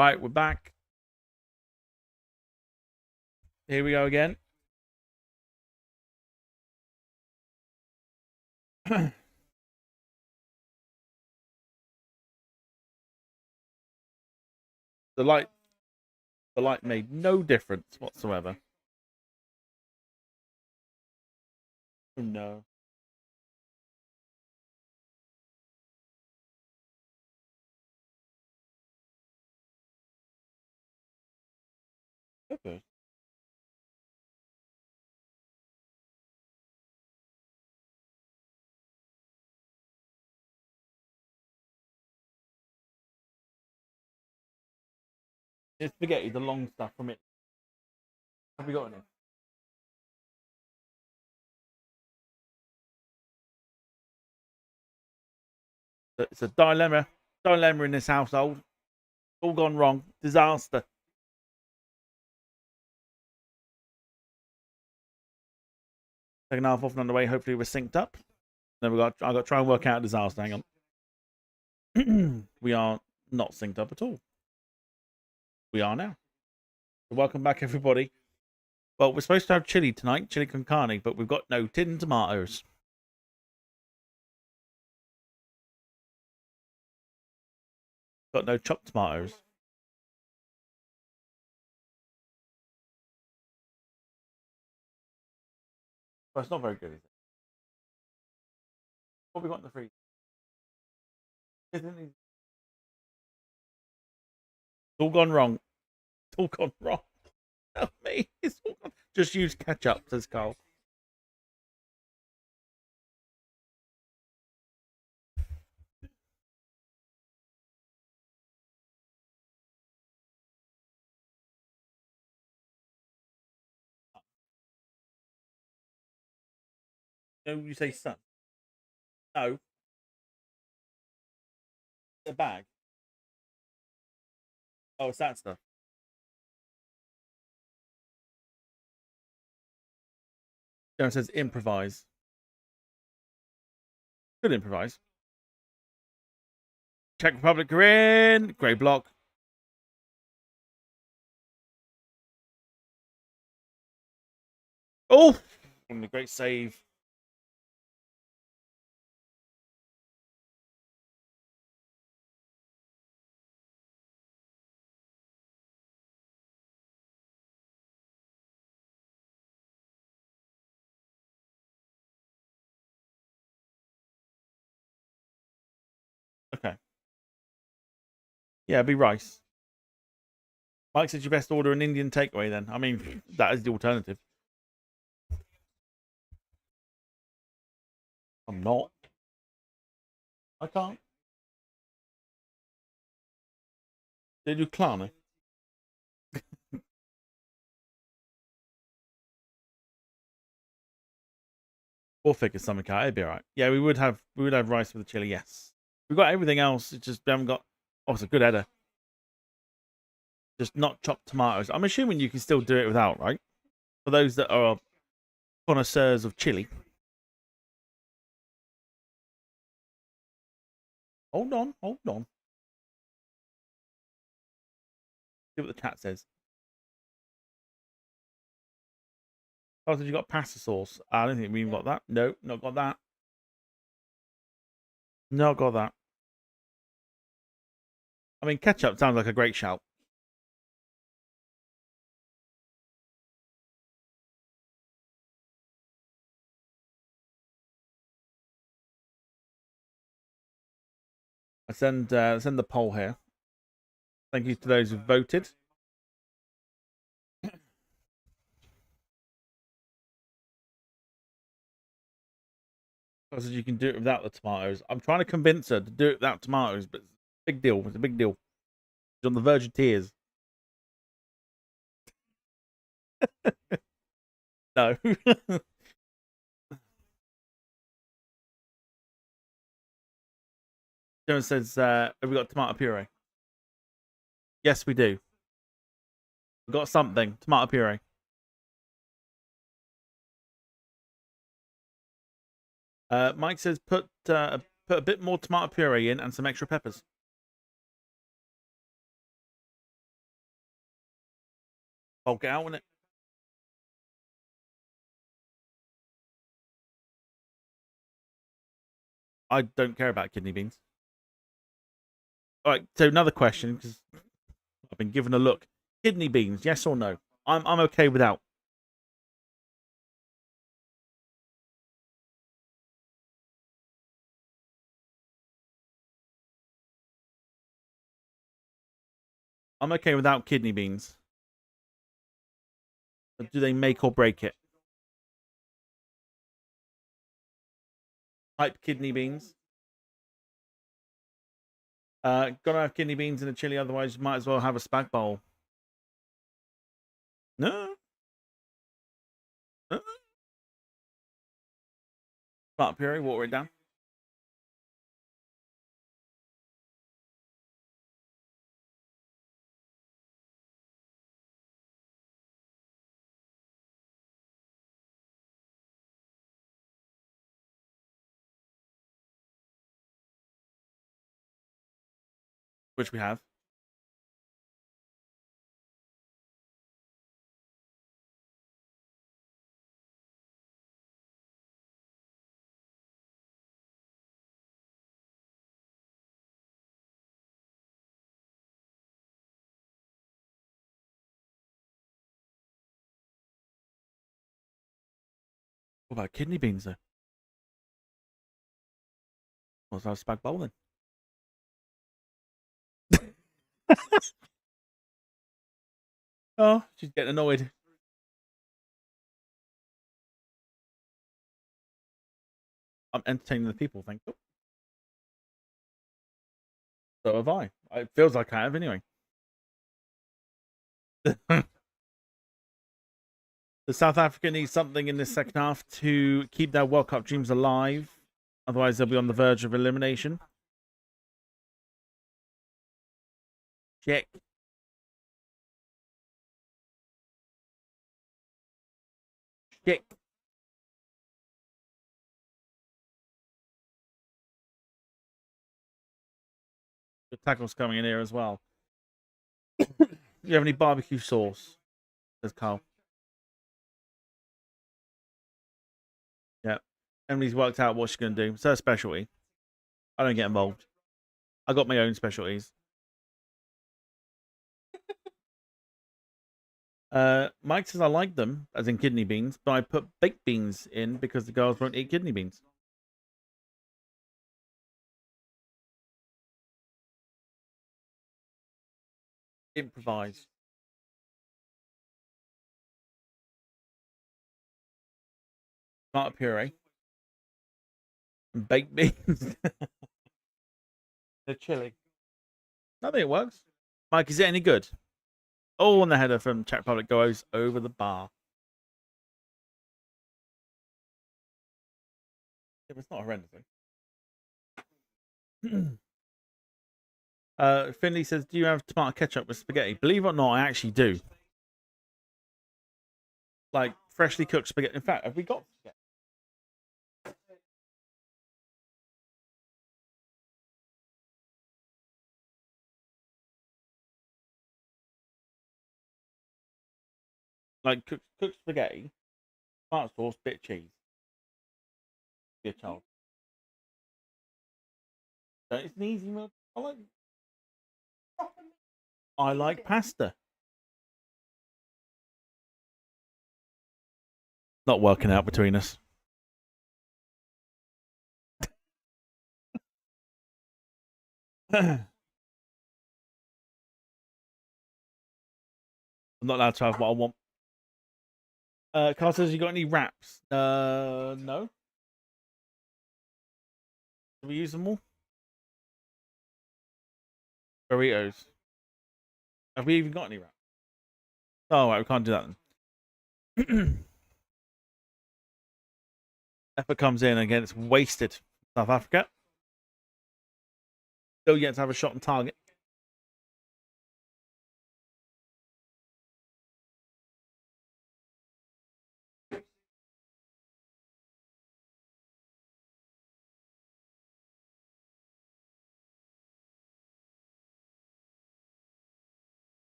S1: Right, we're back. Here we go again. the light made no difference whatsoever. Oh no. Okay. It's spaghetti, the long stuff from it. Have we got any? It's a dilemma. Dilemma in this household. All gone wrong. Disaster. Second half off and on the way. Hopefully we're synced up. Then I got to try and work out a disaster. Hang on. We are not synced up at all. We are now. So welcome back, everybody. Well, we're supposed to have chili tonight, chili con carne, but we've got no tin tomatoes. Got no chopped tomatoes. Well, it's not very good, is it? What have we got in the freezer? It's all gone wrong. It's all gone wrong. Help me. It's all gone. Just use ketchup, says Carl. No, you say son. No. A bag. Oh, it's that stuff. Darren says improvise. Good improvise. Czech Republic are in. Grey block. Oh! A great save. Okay. Yeah, it'd be rice. Mike said you best order an Indian takeaway then. I mean, that is the alternative. I'm not. I can't. They do Klarna. We'll figure something out. It'd be alright. Yeah, we would have rice with the chili, yes. We've got everything else, it's just we haven't got it's a good header. Just not chopped tomatoes. I'm assuming you can still do it without, right? For those that are connoisseurs of chili. Hold on. See what the chat says. Oh, so you got pasta sauce. I don't think we even got that. No, not got that. Not got that. I mean, ketchup sounds like a great shout. I send the poll here. Thank you to those who voted. Because you can do it without the tomatoes. I'm trying to convince her to do it without tomatoes, but it's a big deal. It's a big deal. She's on the verge of tears. No. Jones says, have we got tomato puree? Yes, we do. We've got something. Tomato puree. Mike says put a bit more tomato puree in and some extra peppers. Bulk it out, wouldn't it? I don't care about kidney beans. All right, so another question, because I've been given a look. Kidney beans, yes or no? I'm okay without. I'm okay without kidney beans. But do they make or break it? Type kidney beans. Gotta have kidney beans in a chili, otherwise you might as well have a spag bowl. No. No. Tomato puree, water it down. Which we have. What about kidney beans though? What's our spag bowl then? Oh, she's getting annoyed. I'm entertaining the people, thank you. So have I. It feels like I have anyway. The South Africa needs something in this second half to keep their World Cup dreams alive. Otherwise, they'll be on the verge of elimination. Check. Check. The tackle's coming in here as well. Do you have any barbecue sauce? Says Carl. Yeah. Emily's worked out what she's going to do. It's her specialty. I don't get involved. I got my own specialties. Mike says I like them, as in kidney beans, but I put baked beans in because the girls won't eat kidney beans. Improvise. Tomato puree. And baked beans. The chili. I think it works. Mike, is it any good? Oh, and the header from Czech Republic goes over the bar. Yeah, it's not horrendous. Finley says, do you have tomato ketchup with spaghetti? Believe it or not, I actually do. Like freshly cooked spaghetti. In fact, have we got spaghetti? Like cooked spaghetti, tomato sauce, bit of cheese. Be a child. So it's an easy meal. I like pasta. Not working out between us. I'm not allowed to have what I want. Carl says, you got any wraps? No. Do we use them all? Burritos. Have we even got any wraps? Oh, right, we can't do that then. Effort comes in again. It's wasted. South Africa. Still yet to have a shot on target.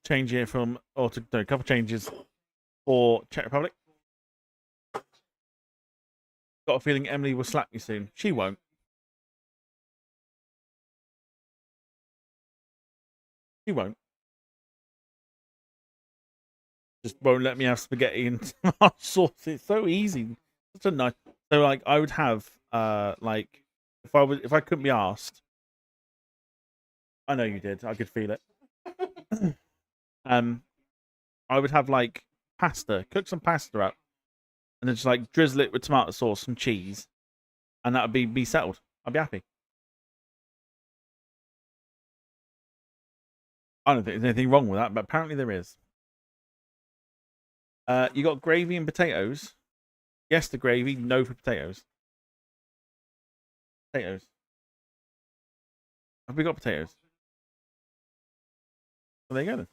S1: change here from, or to do a couple changes for Czech Republic. Got a feeling Emily will slap me soon. She won't. She won't. Just won't let me have spaghetti and tomato sauce. It's so easy. Such a nice. So like I would have like if I couldn't be asked. I know you did. I could feel it. I would have like pasta, cook some pasta up, and then just like drizzle it with tomato sauce and cheese, and that would be settled. I'd be happy. I don't think there's anything wrong with that, but apparently there is. You got gravy and potatoes. Yes to gravy, no for potatoes. Potatoes. Have we got potatoes? Well, there you go then.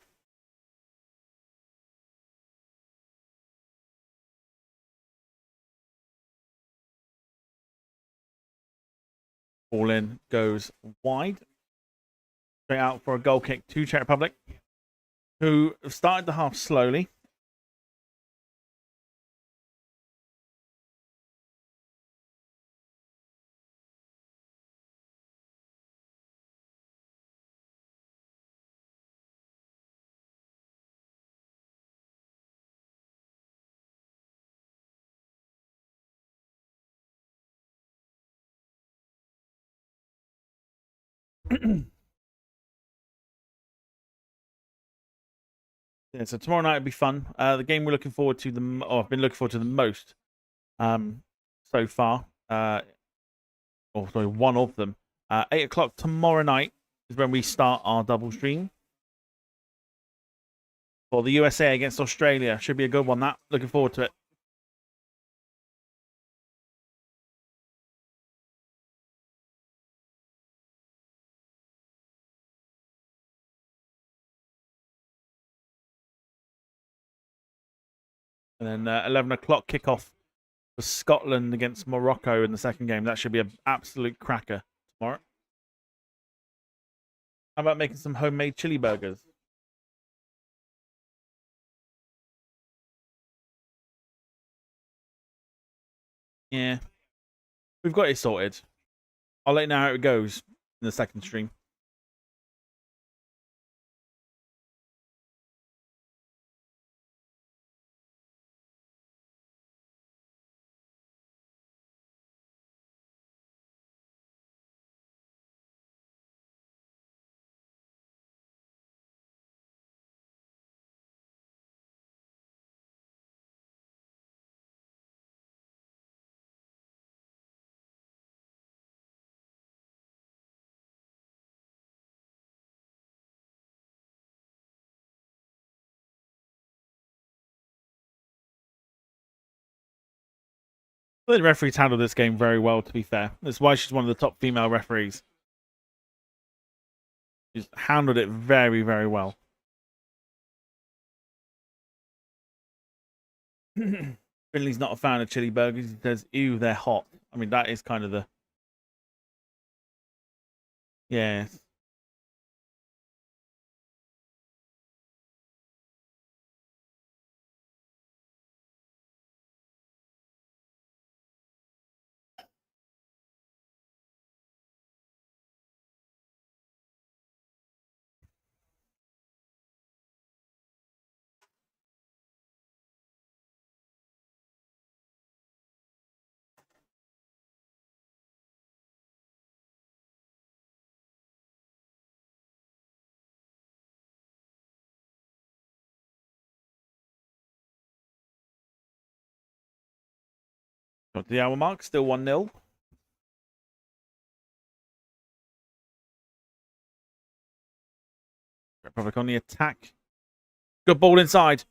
S1: Ball in, goes wide. Straight out for a goal kick to Czech Republic, who have started the half slowly. Yeah, so tomorrow night will be fun. The game we're looking forward to I've been looking forward to the most so far. Or sorry, one of them. 8 o'clock tomorrow night is when we start our double stream for the USA against Australia. Should be a good one. That looking forward to it. And then 11 o'clock kickoff for Scotland against Morocco in the second game. That should be an absolute cracker tomorrow. How about making some homemade chili burgers? Yeah, we've got it sorted. I'll let you know how it goes in the second stream. The referees handled this game very well, to be fair. That's why she's one of the top female referees. She's handled it very, very well. Finley's not a fan of chili burgers. He says, ew, they're hot. I mean, that is kind of the... Yeah. Got the hour mark, still 1-0. Republic on the attack. Good ball inside.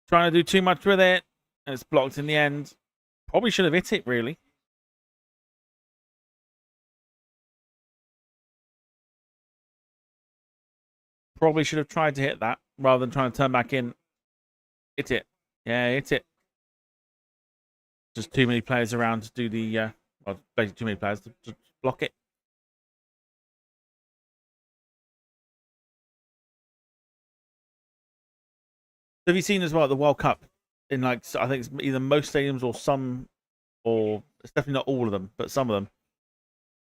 S1: Trying to do too much with it. And it's blocked in the end. Probably should have hit it, really. Probably should have tried to hit that rather than trying to turn back in. Hit it. Yeah, hit it. Just too many players around to do the... well, basically too many players to block it. Have you seen as well the World Cup in like I think it's either most stadiums or some, or it's definitely not all of them, but some of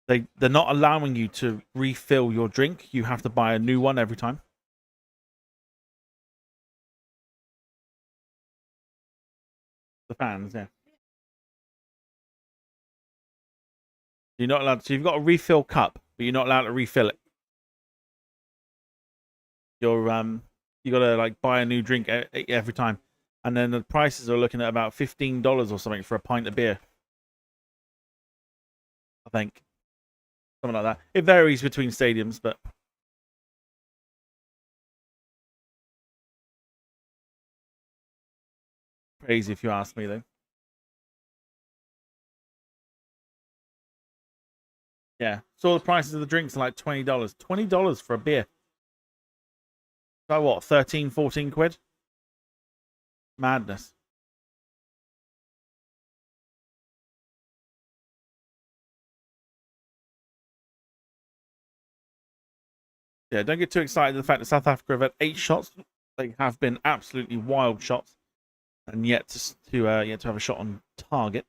S1: them. They're not allowing you to refill your drink. You have to buy a new one every time. The fans, yeah. You're not allowed. So you've got a refill cup, but you're not allowed to refill it. You gotta like buy a new drink every time, and then the prices are looking at about $15 or something for a pint of beer. I think something like that. It varies between stadiums, but crazy if you ask me, though. Yeah, so the prices of the drinks are like $20. $20 for a beer. So what? 13, 14 quid? Madness. Yeah, don't get too excited. The fact that South Africa have had 8 shots, they have been absolutely wild shots, and yet to have a shot on target.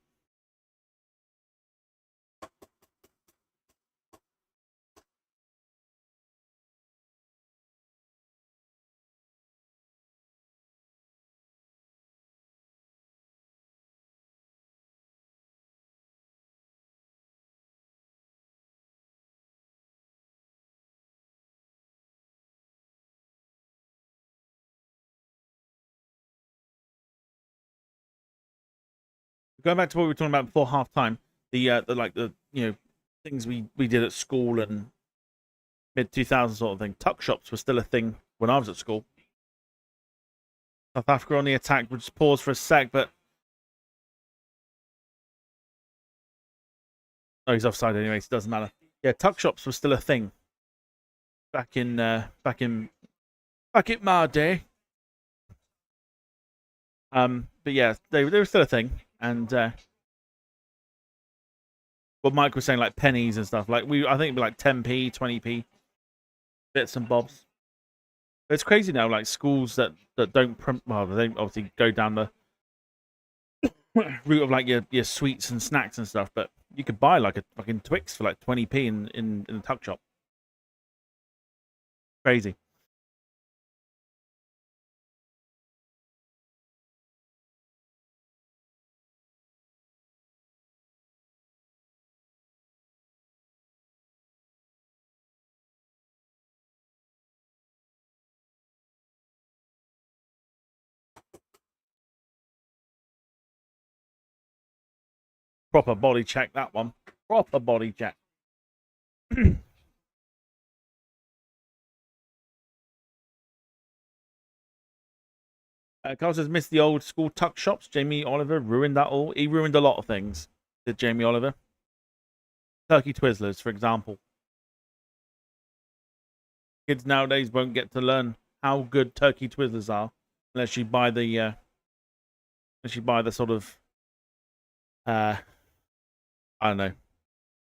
S1: Going back to what we were talking about before half time, the like the things we did at school and mid 2000s sort of thing. Tuck shops were still a thing when I was at school. South Africa on the attack. We'll just pause for a sec, but oh, he's offside anyway, so it doesn't matter. Yeah, tuck shops were still a thing back in back in my day. But yeah, they were still a thing, and what Mike was saying, like pennies and stuff. Like I think it'd be like 10p, 20p, bits and bobs. But it's crazy now, like schools that don't well, they don't obviously go down the route of like your sweets and snacks and stuff, but you could buy like a fucking Twix for like 20p in the tuck shop. Crazy. Proper body check that one. Proper body check. Carl says, miss the old school tuck shops. Jamie Oliver ruined that all. He ruined a lot of things. Did Jamie Oliver? Turkey Twizzlers, for example. Kids nowadays won't get to learn how good turkey Twizzlers are unless you buy the sort of uh I don't know,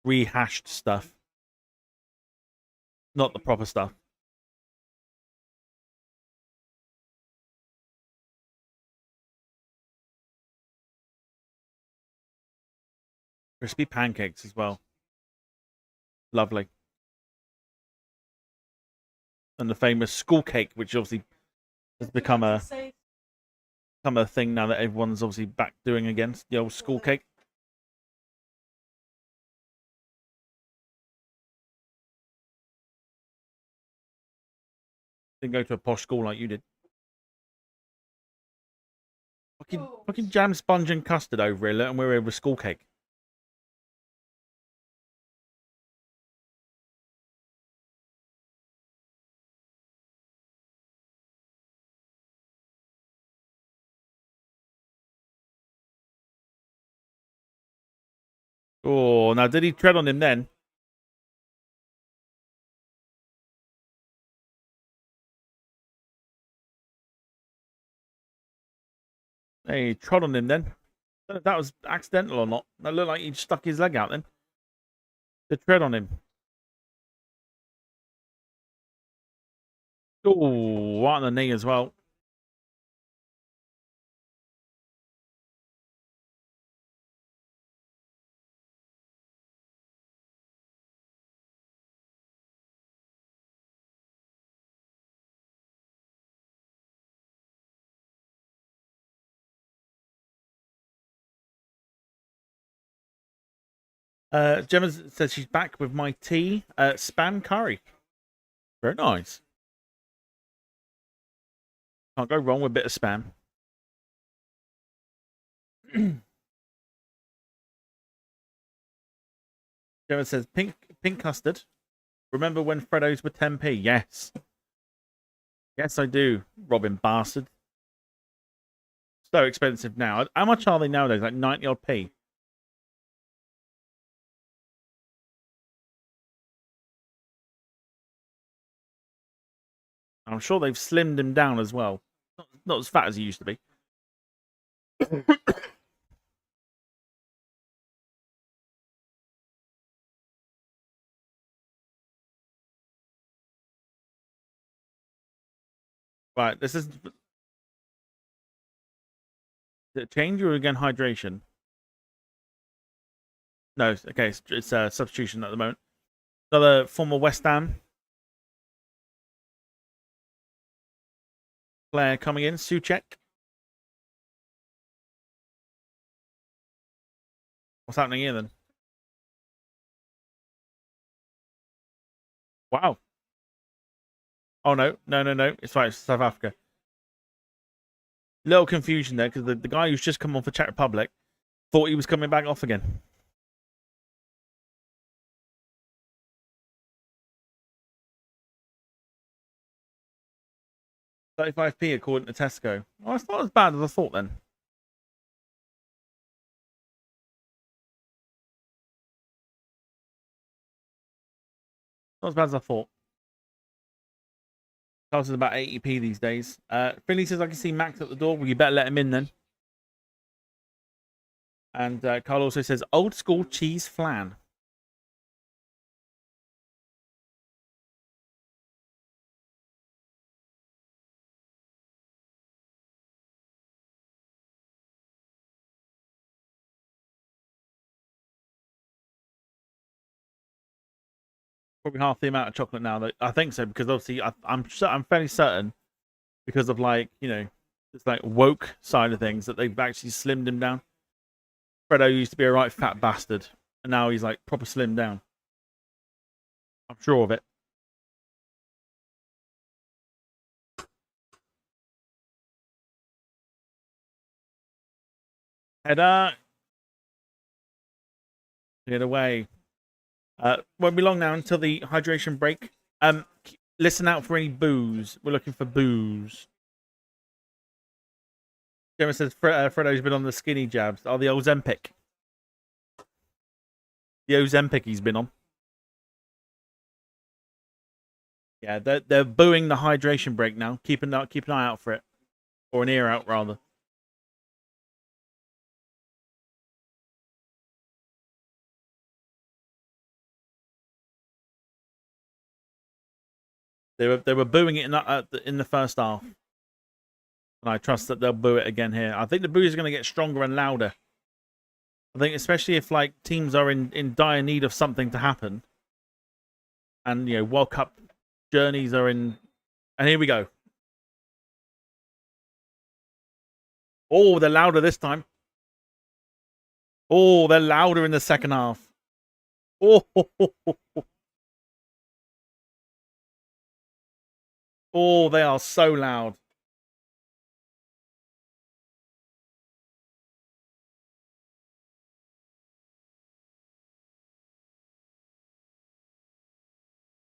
S1: rehashed stuff, not the proper stuff. Crispy pancakes as well. Lovely. And the famous school cake, which obviously has become a thing now that everyone's obviously back doing again. The old school cake. Didn't go to a posh school like you did. Fucking jam sponge and custard over here, and we're over school cake. Oh, now did he tread on him then? Hey, he trod on him then. I don't know if that was accidental or not. That looked like he stuck his leg out then. To tread on him. Oh, right on the knee as well. Gemma says she's back with my tea. Spam curry. Very nice. Can't go wrong with a bit of spam. Gemma says pink custard. Remember when Freddos were 10p? Yes. Yes, I do, Robin bastard. So expensive now. How much are they nowadays? Like 90 odd p. I'm sure they've slimmed him down as well. Not as fat as he used to be. Right, this is... Did it change or again hydration? No, okay, it's a substitution at the moment. Another former West Ham player coming in, Suchek. What's happening here then? Wow. Oh no. It's right, it's South Africa. Little confusion there because the guy who's just come on for Czech Republic thought he was coming back off again. $35p according to Tesco. Oh, it's not as bad as I thought then. Not as bad as I thought. Costs about 80p these days. Finley says I can see Max at the door. Well, you better let him in then. And Carl also says old school cheese flan. Probably half the amount of chocolate now. I think so because obviously I'm fairly certain because of like it's like woke side of things that they've actually slimmed him down. Fredo used to be a right fat bastard, and now he's like proper slimmed down. I'm sure of it. Header. Get away. Won't be long now until the hydration break. Listen out for any booze. We're looking for booze. Gemma says Fredo's been on the skinny jabs. Oh, the Ozempic. The Ozempic he's been on. Yeah, they're booing the hydration break now. Keep an eye out for it, or an ear out rather. They were booing it in the first half, and I trust that they'll boo it again here. I think the boos are going to get stronger and louder. I think especially if like teams are in dire need of something to happen, and World Cup journeys are in. And here we go. Oh, they're louder this time. Oh, they're louder in the second half. Oh, oh, they are so loud.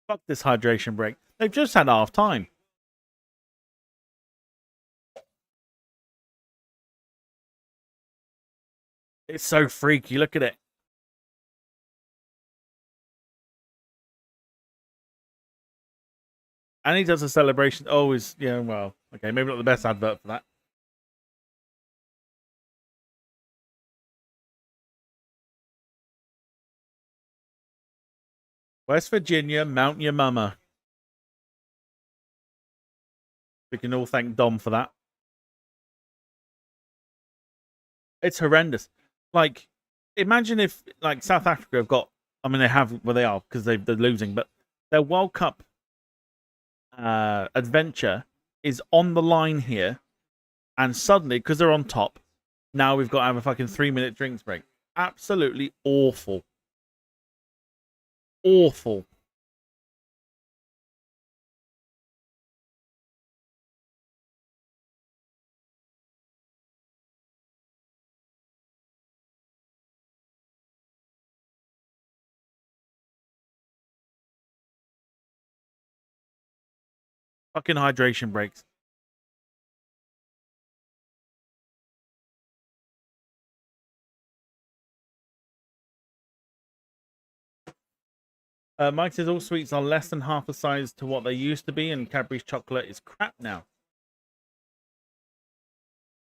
S1: Fuck this hydration break. They've just had half time. It's so freaky. Look at it. And he does a celebration. Oh, well, okay, maybe not the best advert for that. West Virginia, mount your mama. We can all thank Dom for that. It's horrendous. Like, imagine if like South Africa have got. I mean, they have. Well, they are because they're losing, but their World Cup adventure is on the line here, and suddenly because they're on top, now we've got to have a fucking 3-minute drinks break. Absolutely awful. awful. Fucking hydration breaks. Mike says all sweets are less than half the size to what they used to be, and Cadbury's chocolate is crap now.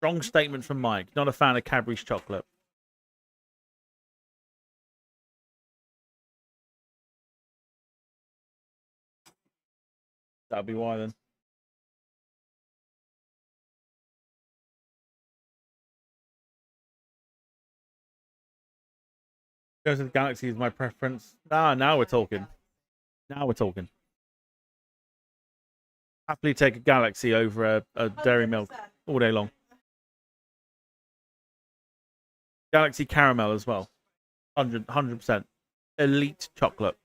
S1: Strong statement from Mike. Not a fan of Cadbury's chocolate. That'll be why then. Goes to the Galaxy is my preference. Ah, now we're talking. Now we're talking. Happily take a Galaxy over a Dairy Milk all day long. Galaxy caramel as well. 100%. Elite chocolate.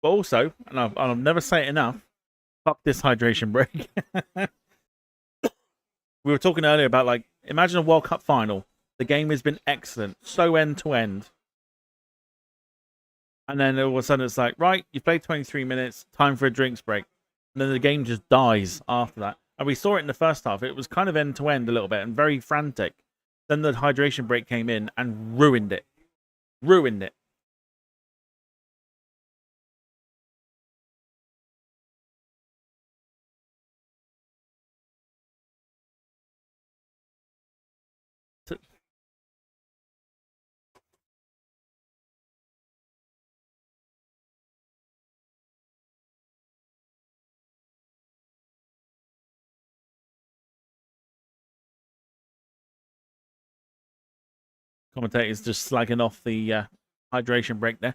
S1: But also, and I'll never say it enough, fuck this hydration break. We were talking earlier about, like, imagine a World Cup final. The game has been excellent. So end to end. And then all of a sudden it's like, right, you played 23 minutes, time for a drinks break. And then the game just dies after that. And we saw it in the first half. It was kind of end to end a little bit and very frantic. Then the hydration break came in and ruined it. Ruined it. Commentators just slagging off the hydration break there.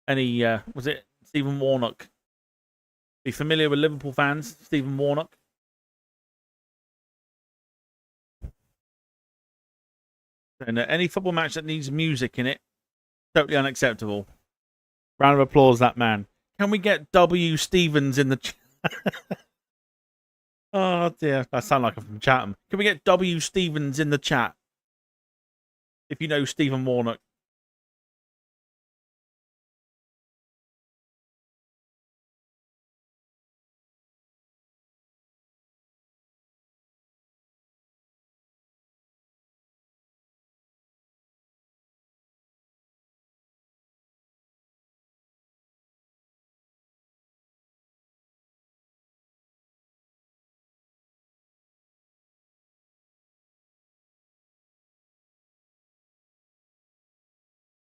S1: Any, was it Stephen Warnock? Be familiar with Liverpool fans, Stephen Warnock? And any football match that needs music in it, totally unacceptable. Round of applause, that man. Can we get W. Stevens in the chat? Oh dear, I sound like I'm from Chatham. Can we get W. Stevens in the chat? If you know Stephen Warnock.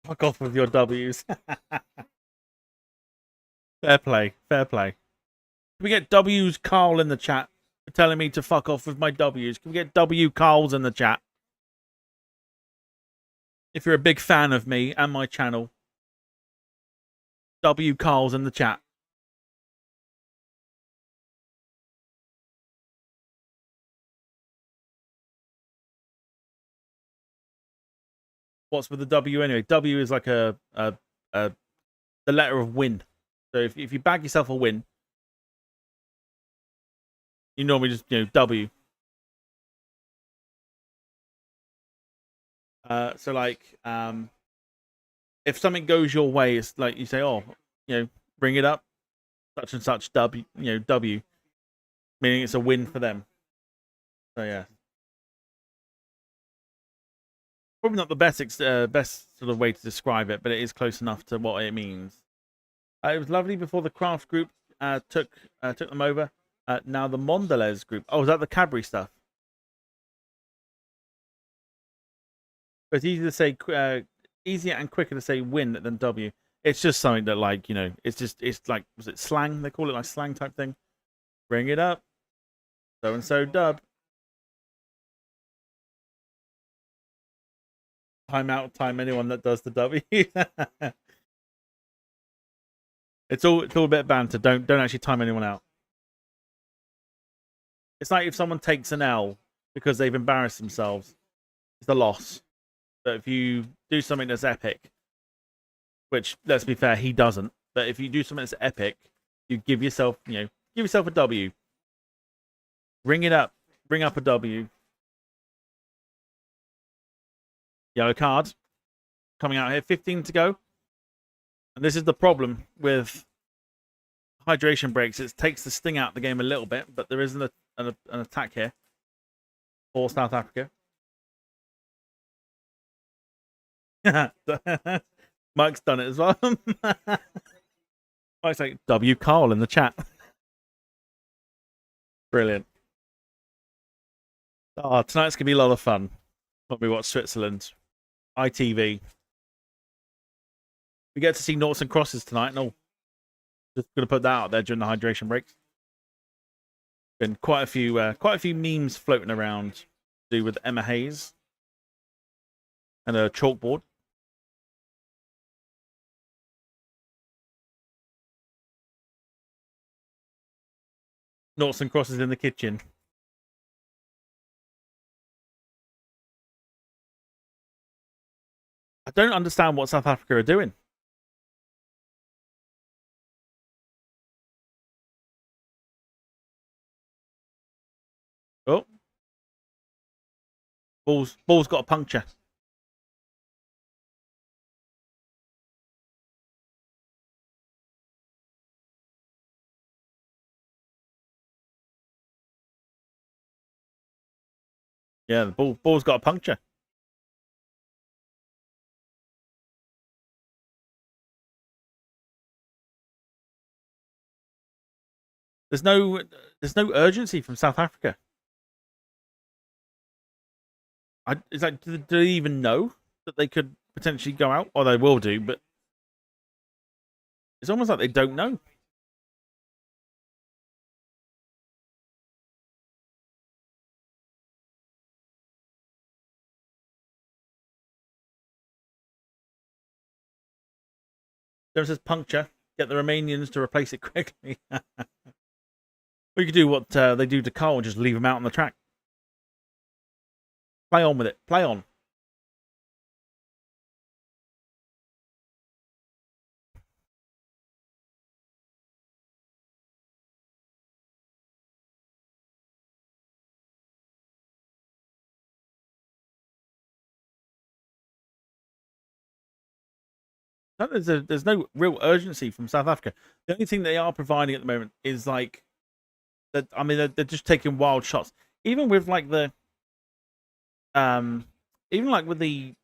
S1: Fuck off with your W's. Fair play, fair play. Can we get W's Carl in the chat for telling me to fuck off with my W's? Can we get W Carls in the chat? If you're a big fan of me and my channel, W Carls in the chat. What's with the W anyway? W is like the letter of win. So if you bag yourself a win, you normally just, W. So like, if something goes your way, it's like you say, oh, bring it up, such and such W, W, meaning it's a win for them. So yeah, probably not the best sort of way to describe it, but it is close enough to what it means. It was lovely before the Craft group took them over. Now the Mondelez group. Oh, is that the Cadbury stuff? But it's easier to say, easier and quicker to say win than W. It's just something that, like, it's like, was it slang? They call it like slang type thing. Bring it up. So and so dub. Time out, time anyone that does the W. It's all a bit of banter. Don't actually time anyone out. It's like if someone takes an L because they've embarrassed themselves, it's a loss. But if you do something that's epic which, let's be fair, he doesn't. But if you do something that's epic, you give yourself, give yourself a W. Ring it up. Bring up a W. Yellow card coming out here. 15 to go. And this is the problem with hydration breaks. It takes the sting out of the game a little bit, but there is an attack here for South Africa. Mike's done it as well. Mike's like, W. Carl in the chat. Brilliant. Oh, tonight's going to be a lot of fun when we watch Switzerland. ITV. We get to see noughts and crosses tonight. No, just going to put that out there during the hydration breaks. Been quite a few memes floating around to do with Emma Hayes and a chalkboard. Noughts and crosses in the kitchen. I don't understand what South Africa are doing. Oh. Ball's got a puncture. Yeah, the ball's got a puncture. There's no urgency from South Africa. It's like, do they even know that they could potentially go out? Or they will do, but it's almost like they don't know. There's this puncture. Get the Romanians to replace it quickly. We could do what they do to Carl and just leave him out on the track. Play on with it. Play on. There's no real urgency from South Africa. The only thing they are providing at the moment is like that. I mean, they're just taking wild shots. Even with like even like with the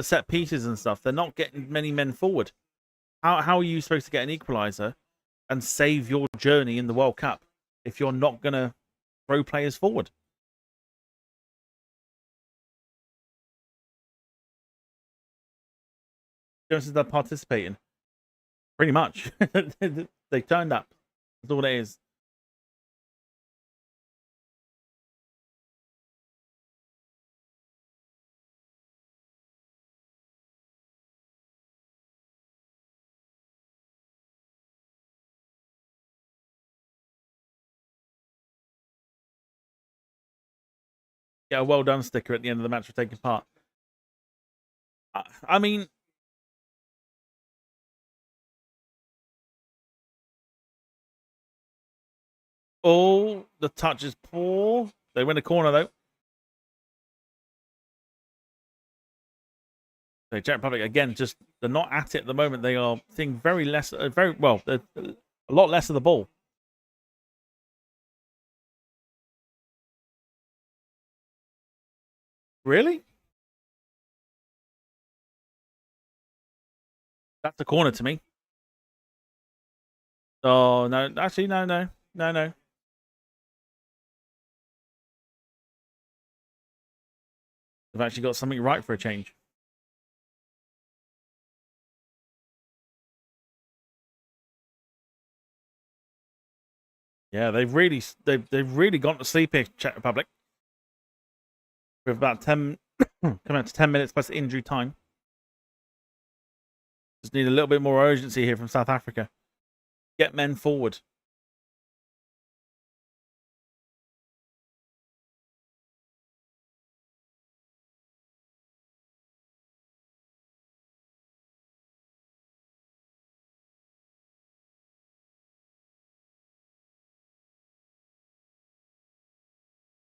S1: set pieces and stuff, they're not getting many men forward. How are you supposed to get an equaliser and save your journey in the World Cup if you're not gonna throw players forward? Just as they're participating, pretty much. They turned up. That's all it is. Get a well done sticker at the end of the match for taking part. I mean, oh, the touch is poor. They win a corner though. So Czech Republic again, just they're not at it at the moment. They are seeing very well, a lot less of the ball. Really? That's a corner to me. Oh no, actually no. They've actually got something right for a change. Yeah, they've really gone to sleep here, Czech Republic. With about 10 coming up to 10 minutes plus injury time. Just need a little bit more urgency here from South Africa. Get men forward.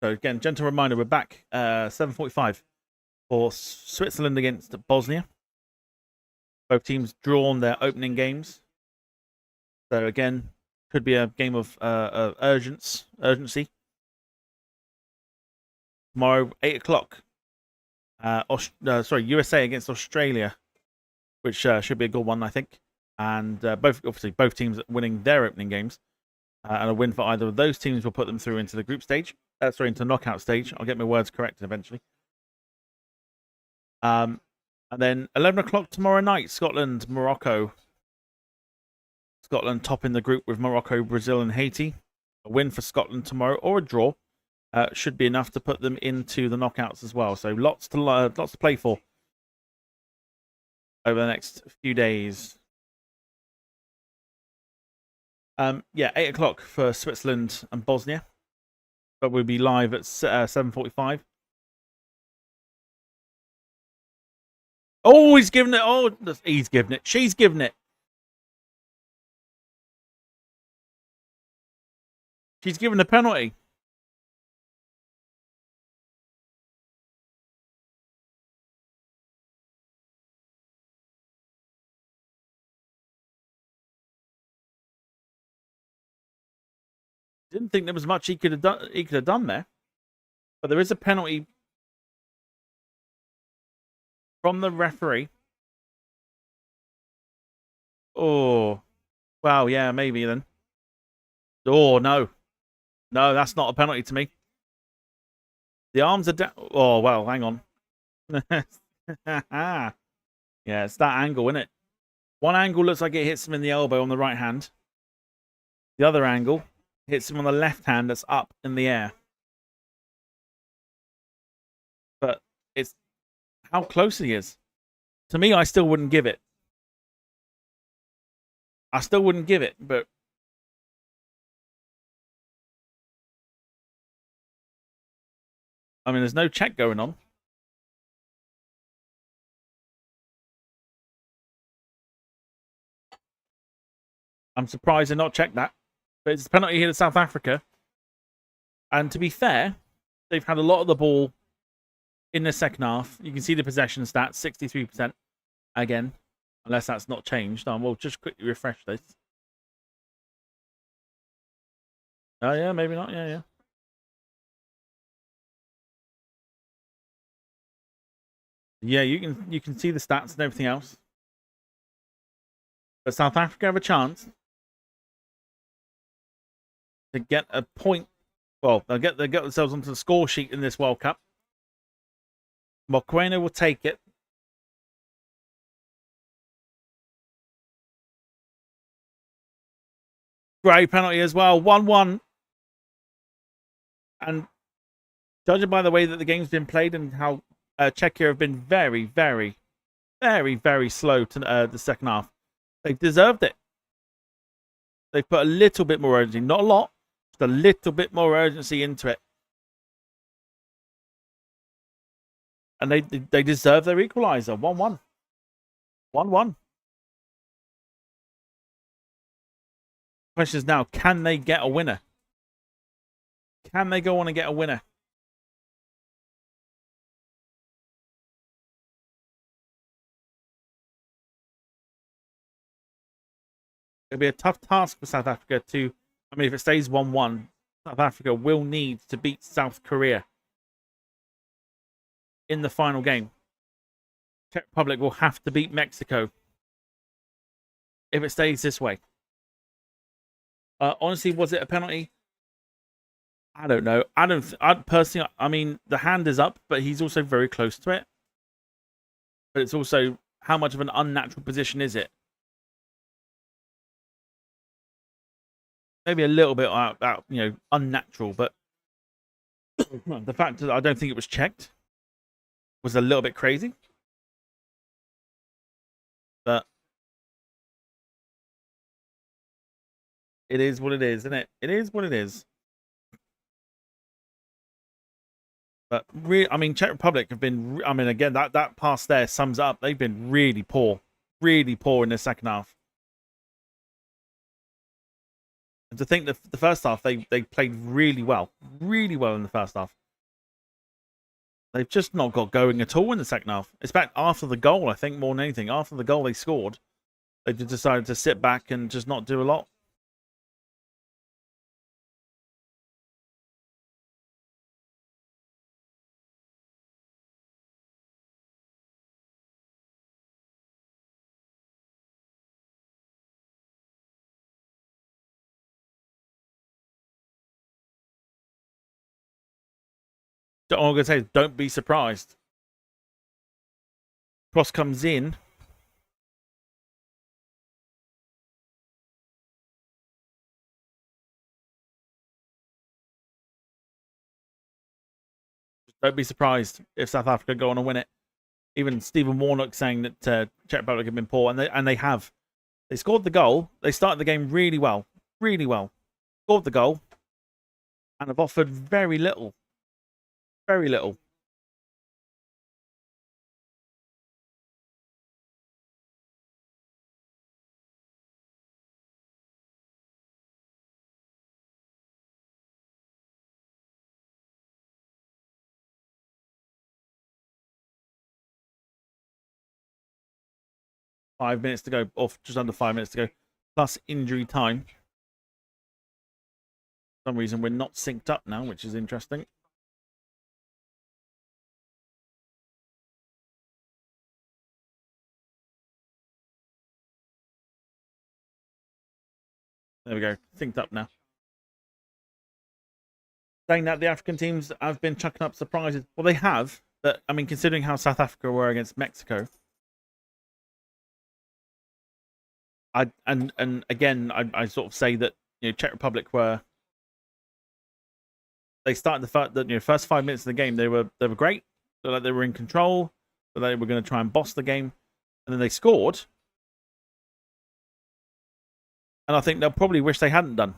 S1: So again, gentle reminder, we're back 7:45 for Switzerland against Bosnia. Both teams drawn their opening games. So again, could be a game of urgency. Tomorrow, 8 o'clock. USA against Australia, which should be a good one, I think. And both teams winning their opening games. And a win for either of those teams will put them through into the group stage. Into knockout stage. I'll get my words corrected eventually. And then 11 o'clock tomorrow night, Scotland, Morocco. Scotland topping the group with Morocco, Brazil, and Haiti. A win for Scotland tomorrow or a draw should be enough to put them into the knockouts as well. So lots to play for over the next few days. 8 o'clock for Switzerland and Bosnia, but we'll be live at 7:45. Oh, he's giving it. Oh, he's giving it. She's giving it. She's given a penalty. Didn't think there was much he could have done. He could have done there, but there is a penalty from the referee. Oh, wow, yeah, maybe then. Oh no, that's not a penalty to me. The arms are down. Oh well, hang on. Yeah, it's that angle, isn't it? One angle looks like it hits him in the elbow on the right hand. The other angle hits him on the left hand that's up in the air. But it's how close he is. To me, I still wouldn't give it. But I mean, there's no check going on. I'm surprised they're not checked that. But it's a penalty here to South Africa. And to be fair, they've had a lot of the ball in the second half. You can see the possession stats, 63% again. Unless that's not changed. We'll just quickly refresh this. Oh, yeah, maybe not. Yeah. Yeah, you can see the stats and everything else. But South Africa have a chance to get a point. Well, they'll get themselves onto the score sheet in this World Cup. Mokoena will take it. Great penalty as well. 1-1. And judging by the way that the game's been played and how Czechia have been very, very, very, very slow to the second half, they've deserved it. They've put a little bit more urgency. Not a lot. Just a little bit more urgency into it. And they deserve their equaliser. 1-1. 1-1. Question is now, can they get a winner? Can they go on and get a winner? It'll be a tough task for South Africa to... I mean, if it stays 1-1, South Africa will need to beat South Korea in the final game. Czech Republic will have to beat Mexico if it stays this way. Honestly, was it a penalty? I don't know. I personally, I mean, the hand is up, but he's also very close to it. But it's also, how much of an unnatural position is it? Maybe a little bit unnatural, but the fact that I don't think it was checked was a little bit crazy. But it is what it is, isn't it? It is what it is. But I mean, Czech Republic have been. I mean, again, that pass there sums up. They've been really poor in the second half. And to think that the first half they played really well in the first half. They've just not got going at all in the second half. It's back after the goal, I think, more than anything. After the goal they scored, they just decided to sit back and just not do a lot. All I'm going to say is don't be surprised. Cross comes in. Don't be surprised if South Africa go on and win it. Even Stephen Warnock saying that Czech Republic have been poor, and they have. They scored the goal. They started the game really well. Really well. Scored the goal. And have offered very little. Very little. .5 minutes to go. Off just under 5 minutes to go. Plus injury time. For some reason we're not synced up now, which is interesting. There we go. Synced up now. Saying that the African teams have been chucking up surprises. Well, they have. But, I mean, considering how South Africa were against Mexico. And again, I sort of say that, you know, Czech Republic were. They started the first 5 minutes of the game. They were great. So like they were in control. So they were going to try and boss the game. And then they scored. And I think they'll probably wish they hadn't done.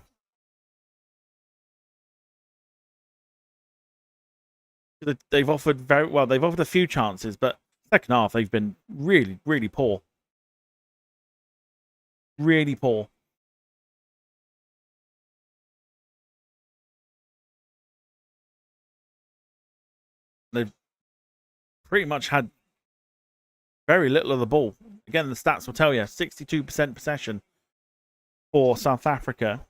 S1: They've offered very well. They've offered a few chances, but second half they've been really, really poor. Really poor. They've pretty much had very little of the ball. Again, the stats will tell you 62% possession for South Africa.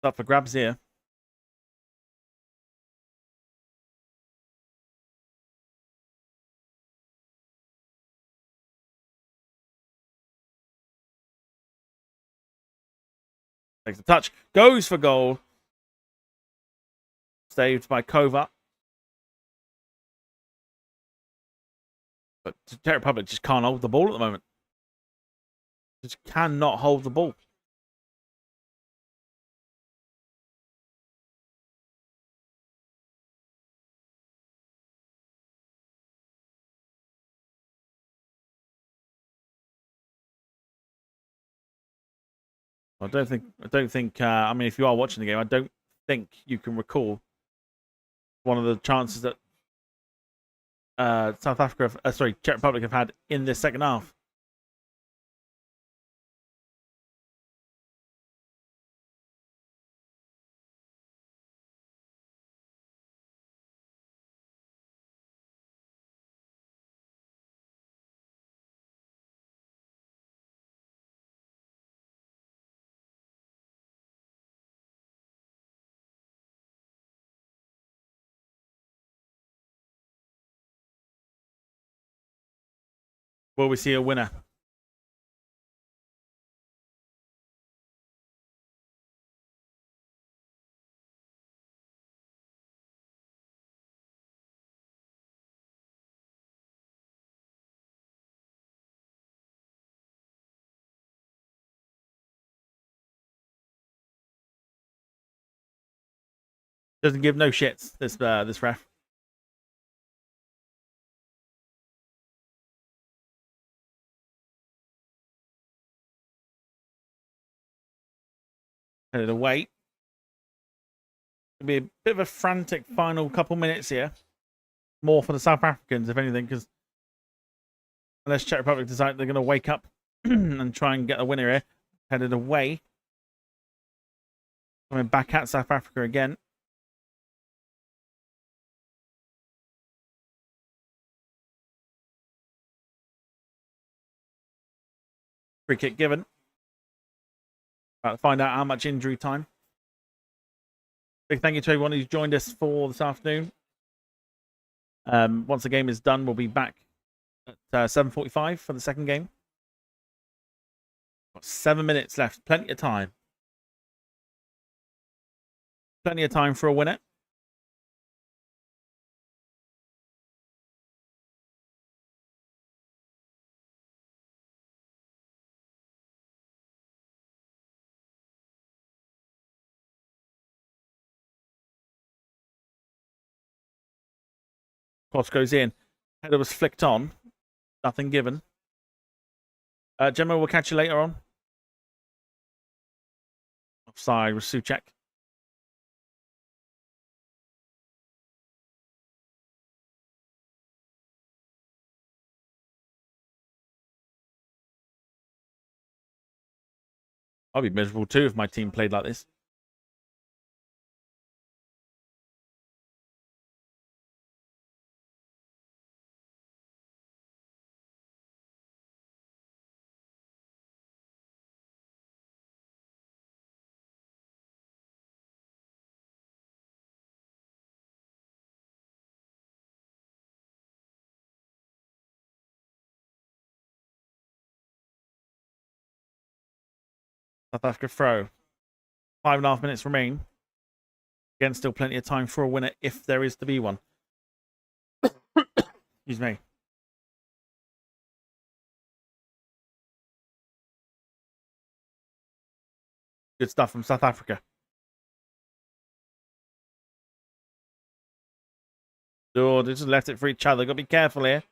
S1: Up for grabs here. Takes the touch. Goes for goal. Saved by Kova. But the Czech Republic just can't hold the ball at the moment. Just cannot hold the ball. I don't think. I mean, if you are watching the game, I don't think you can recall one of the chances that South Africa, Czech Republic have had in this second half. Will we see a winner? Doesn't give no shits. This ref. Headed away. It'll be a bit of a frantic final couple minutes here. More for the South Africans, if anything, because unless Czech Republic decide they're going to wake up and try and get a winner here. Headed away. Coming back at South Africa again. Free kick given. About to find out how much injury time. Big thank you to everyone who's joined us for this afternoon. Once the game is done, we'll be back at 7:45 for the second game. Got 7 minutes left. Plenty of time. Plenty of time for a winner. Cross goes in. Header was flicked on. Nothing given. Gemma, we'll catch you later on. Offside with Suchek. I'd be miserable too if my team played like this. South Africa throw. 5.5 minutes remain. Again, still plenty of time for a winner if there is to be one. Excuse me. Good stuff from South Africa. Oh, they just left it for each other. Got to be careful here.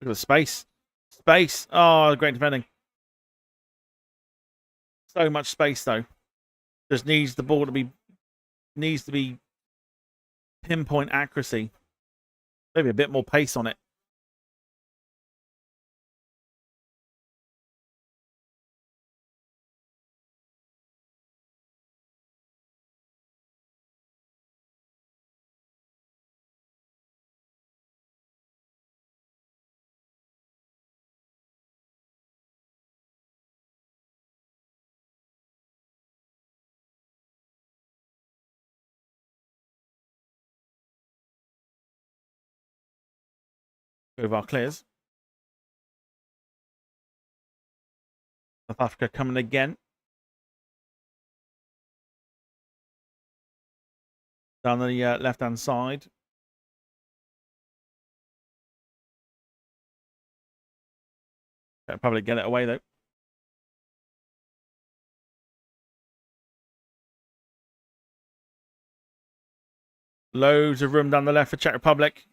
S1: Look at the space. Space. Oh, great defending. So much space, though. Just needs the ball to be... Needs to be pinpoint accuracy. Maybe a bit more pace on it. Over clears. South Africa coming again. Down the left-hand side. Probably get it away, though. Loads of room down the left for Czech Republic.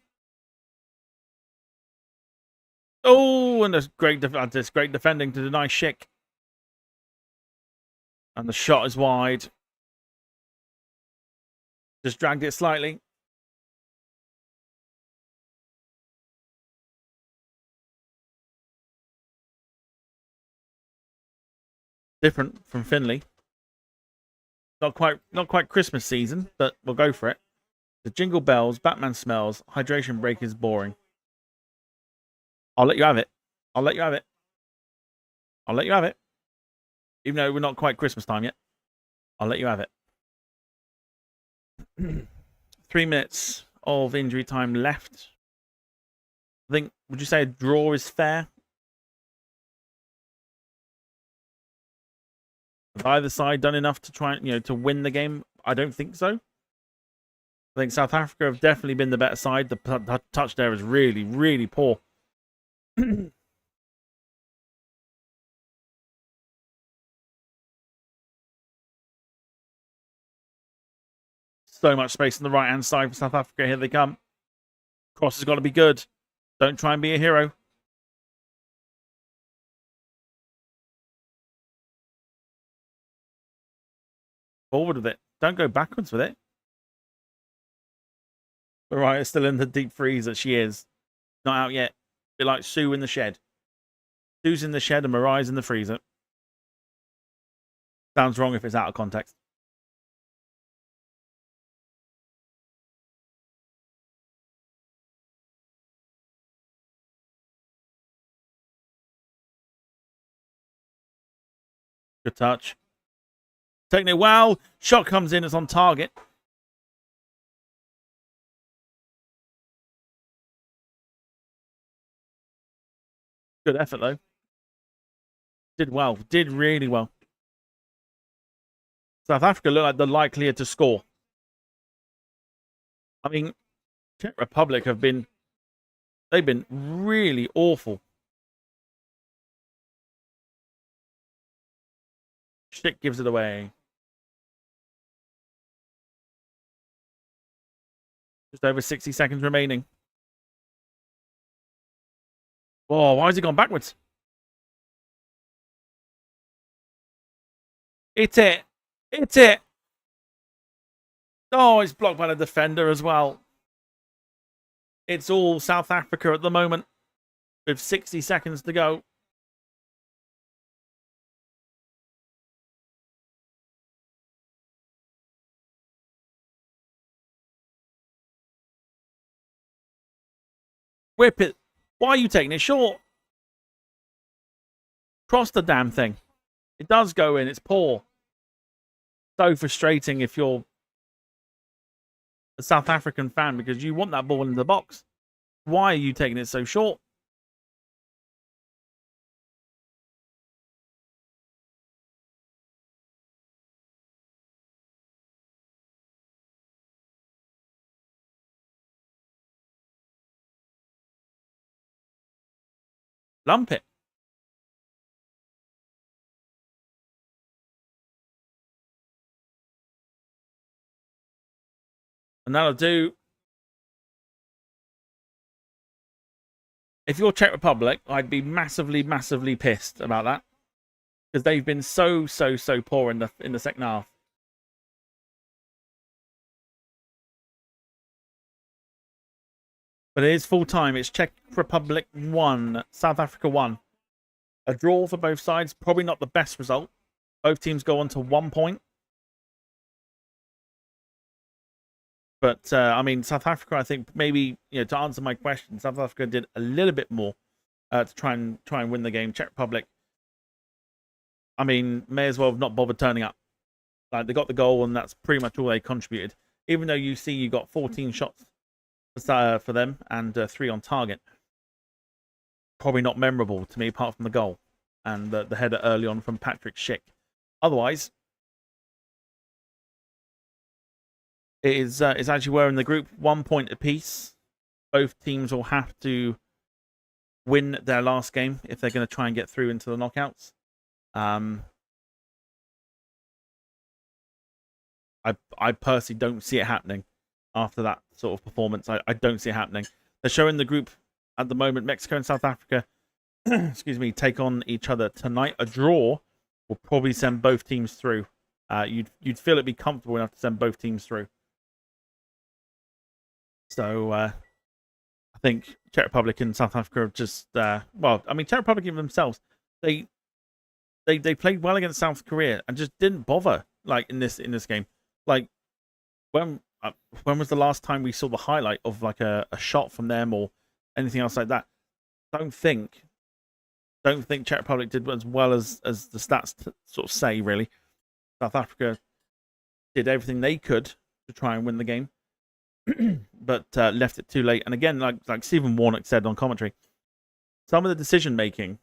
S1: Oh, and there's great defending to deny Schick. And the shot is wide. Just dragged it slightly. Different from Finley. Not quite Christmas season, but we'll go for it. The jingle bells, Batman smells, hydration break is boring. I'll let you have it. I'll let you have it. I'll let you have it. Even though we're not quite Christmas time yet. I'll let you have it. 3 minutes of injury time left. I think, would you say a draw is fair? Have either side done enough to try and, to win the game? I don't think so. I think South Africa have definitely been the better side. The touch there is really, really poor. So much space on the right-hand side for South Africa. Here they come. Cross has got to be good. Don't try and be a hero. Forward with it. Don't go backwards with it. Mariah's still in the deep freeze that she is. Not out yet. Be like Sue in the shed. Sue's in the shed and Mariah's in the freezer. Sounds wrong if it's out of context. Good touch. Taking it well. Shot comes in. It's on target. Good effort, though. Did well. Did really well. South Africa look like they're likelier to score. I mean, Czech Republic have been... They've been really awful. Schick gives it away. Just over 60 seconds remaining. Oh, why has he gone backwards? It's it. It's it. Oh, it's blocked by the defender as well. It's all South Africa at the moment with 60 seconds to go. Whip it. Why are you taking it short? Cross the damn thing. It does go in. It's poor. So frustrating if you're a South African fan because you want that ball in the box. Why are you taking it so short? Lump it. And that'll do. If you're Czech Republic, I'd be massively, massively pissed about that. Because they've been so poor in the second half. But it is full time. It's Czech Republic 1, South Africa 1. A draw for both sides. Probably not the best result. Both teams go on to 1 point. But, I mean, South Africa, I think maybe, to answer my question, South Africa did a little bit more to try and win the game. Czech Republic, I mean, may as well have not bothered turning up. Like, they got the goal, and that's pretty much all they contributed. Even though you got 14 shots for them and 3 on target. Probably not memorable to me, apart from the goal and the header early on from Patrick Schick. Otherwise, it's actually we're in the group 1 point apiece. Both teams will have to win their last game if they're going to try and get through into the knockouts. I personally don't see it happening after that sort of performance. I don't see it happening. They're showing the group at the moment. Mexico and South Africa, excuse me, take on each other tonight. A draw will probably send both teams through. You'd feel it'd be comfortable enough to send both teams through. So I think Czech Republic and South Africa have just well, I mean, Czech Republic themselves, they played well against South Korea and just didn't bother like in this game. Like when was the last time we saw the highlight of like a shot from them or anything else like that? Don't think Czech Republic did as well as the stats sort of say. Really, South Africa did everything they could to try and win the game. But left it too late. And again, like Stephen Warnock said on commentary, some of the decision making,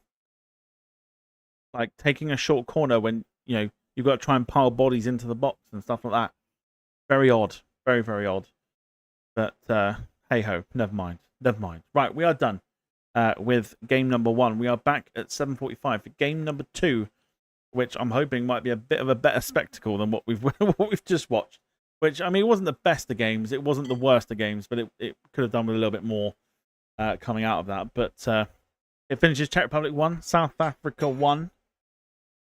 S1: like taking a short corner when you've got to try and pile bodies into the box and stuff like that, very odd, very very odd. But hey ho, never mind. Right, we are done with game number 1. We are back at 7:45 for game number 2, which I'm hoping might be a bit of a better spectacle than what we've just watched. which, I mean, it wasn't the best of games. It wasn't the worst of games, but it could have done with a little bit more coming out of that. But it finishes Czech Republic 1, South Africa 1.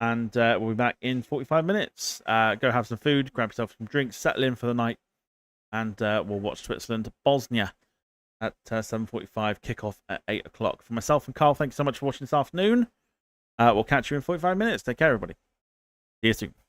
S1: And we'll be back in 45 minutes. Go have some food, grab yourself some drinks, settle in for the night. And we'll watch Switzerland, Bosnia at 7:45, kickoff at 8 o'clock. For myself and Carl, thank you so much for watching this afternoon. We'll catch you in 45 minutes. Take care, everybody. See you soon.